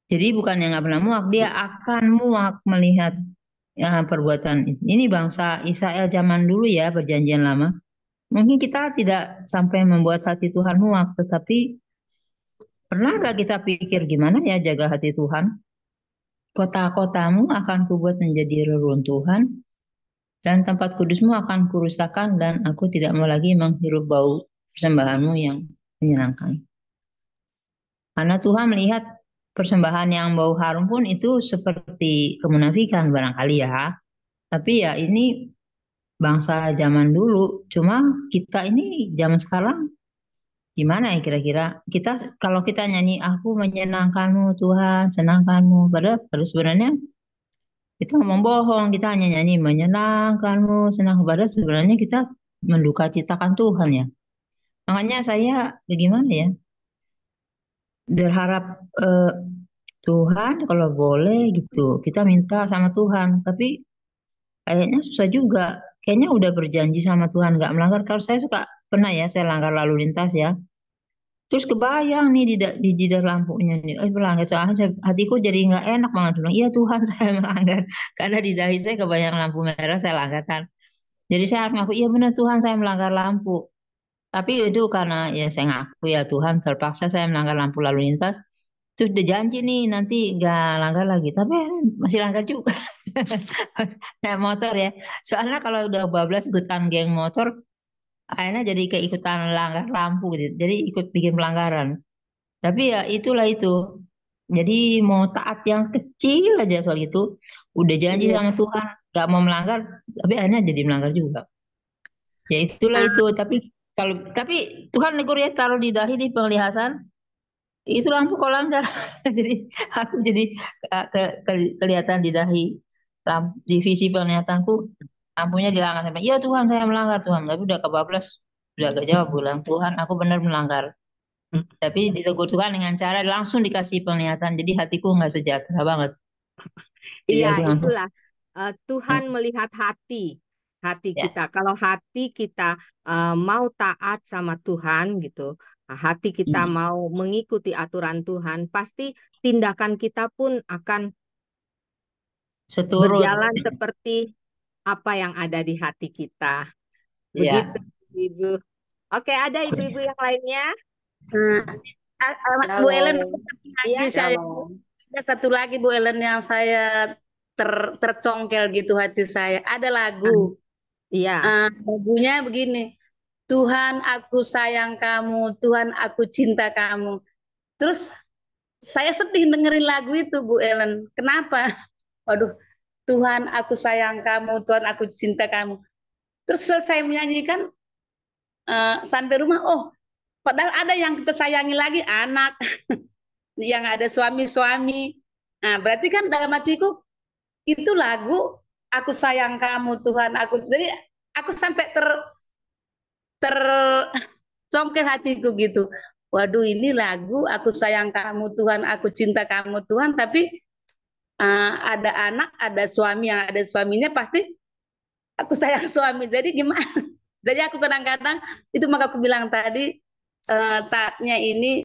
Jadi bukan yang nggak pernah muak, dia akan muak melihat perbuatan ini. Bangsa Israel zaman dulu ya, perjanjian lama. Mungkin kita tidak sampai membuat hati Tuhan muak, tetapi pernah nggak kita pikir gimana ya jaga hati Tuhan? Kota-kotamu akan kubuat menjadi reruntuhan, dan tempat kudusmu akan kurusakkan, dan aku tidak mau lagi menghirup bau persembahanmu yang menyenangkan. Karena Tuhan melihat persembahan yang bau harum pun itu seperti kemunafikan barangkali ya. Tapi ya ini bangsa zaman dulu. Cuma kita ini zaman sekarang gimana ya kira-kira? Kalau kita nyanyi aku menyenangkanmu Tuhan, senangkanmu, padahal sebenarnya kita ngomong bohong, kita hanya nyanyi menyenangkanmu, senang. Padahal sebenarnya kita menduka citakan Tuhan ya. Makanya saya bagaimana ya? Berharap Tuhan kalau boleh gitu kita minta sama Tuhan, tapi kayaknya susah juga. Kayaknya udah berjanji sama Tuhan nggak melanggar. Kalau saya pernah ya saya langgar lalu lintas ya, terus kebayang nih di jidat lampunya nih melanggar, soalnya hatiku jadi nggak enak banget, bilang iya Tuhan saya melanggar karena di dahi saya kebayang lampu merah saya langgar kan. Jadi saya harus ngaku iya benar Tuhan saya melanggar lampu. Tapi itu karena ya saya ngaku ya Tuhan terpaksa saya melanggar lampu lalu lintas. Terus udah janji nih nanti nggak langgar lagi, tapi masih langgar juga. Naik motor ya. Soalnya kalau udah bablas ikutan geng motor, akhirnya jadi keikutan langgar lampu gitu. Jadi ikut bikin pelanggaran. Tapi ya itulah itu. Jadi mau taat yang kecil aja soal itu, udah janji sama Tuhan nggak mau melanggar, tapi akhirnya jadi melanggar juga. Ya itulah itu. Tapi Tuhan negur ya taruh di dahi di penglihatan. Itu lampu kok langgar. Jadi aku jadi kelihatan di dahi divisi penglihatanku lampunya dilanggar sampai iya Tuhan saya melanggar Tuhan, tapi udah kebablas udah gak jawab, bilang Tuhan aku benar melanggar. Tapi ditegur Tuhan dengan cara langsung dikasih penglihatan, jadi hatiku nggak sejahtera banget. Iya itulah Tuhan melihat hati kita. Kalau hati kita mau taat sama Tuhan gitu, hati kita mau mengikuti aturan Tuhan, pasti tindakan kita pun akan Seturut. berjalan seperti apa yang ada di hati kita. Iya. Begitu, Ibu. Oke, ada ibu-ibu yang lainnya? Bu Ellen, Iya, ada satu lagi Bu Ellen yang saya tercongkel gitu hati saya. Ada lagu. Iya. Lagunya begini. Tuhan, aku sayang kamu. Tuhan, aku cinta kamu. Terus saya sedih dengerin lagu itu, Bu Ellen. Kenapa? Waduh, Tuhan, aku sayang kamu. Tuhan, aku cinta kamu. Terus selesai menyanyikan, sampai rumah, oh, padahal ada yang kita sayangi lagi, anak. Yang ada suami-suami. Nah, berarti kan dalam hatiku, itu lagu, aku sayang kamu, Tuhan, aku. Jadi, aku sampai tercongkel hatiku gitu. Waduh, ini lagu aku sayang kamu Tuhan, aku cinta kamu Tuhan, tapi ada anak, ada suami, yang ada suaminya pasti aku sayang suami. Jadi gimana? Jadi aku kadang-kadang itu maka aku bilang tadi taatnya ini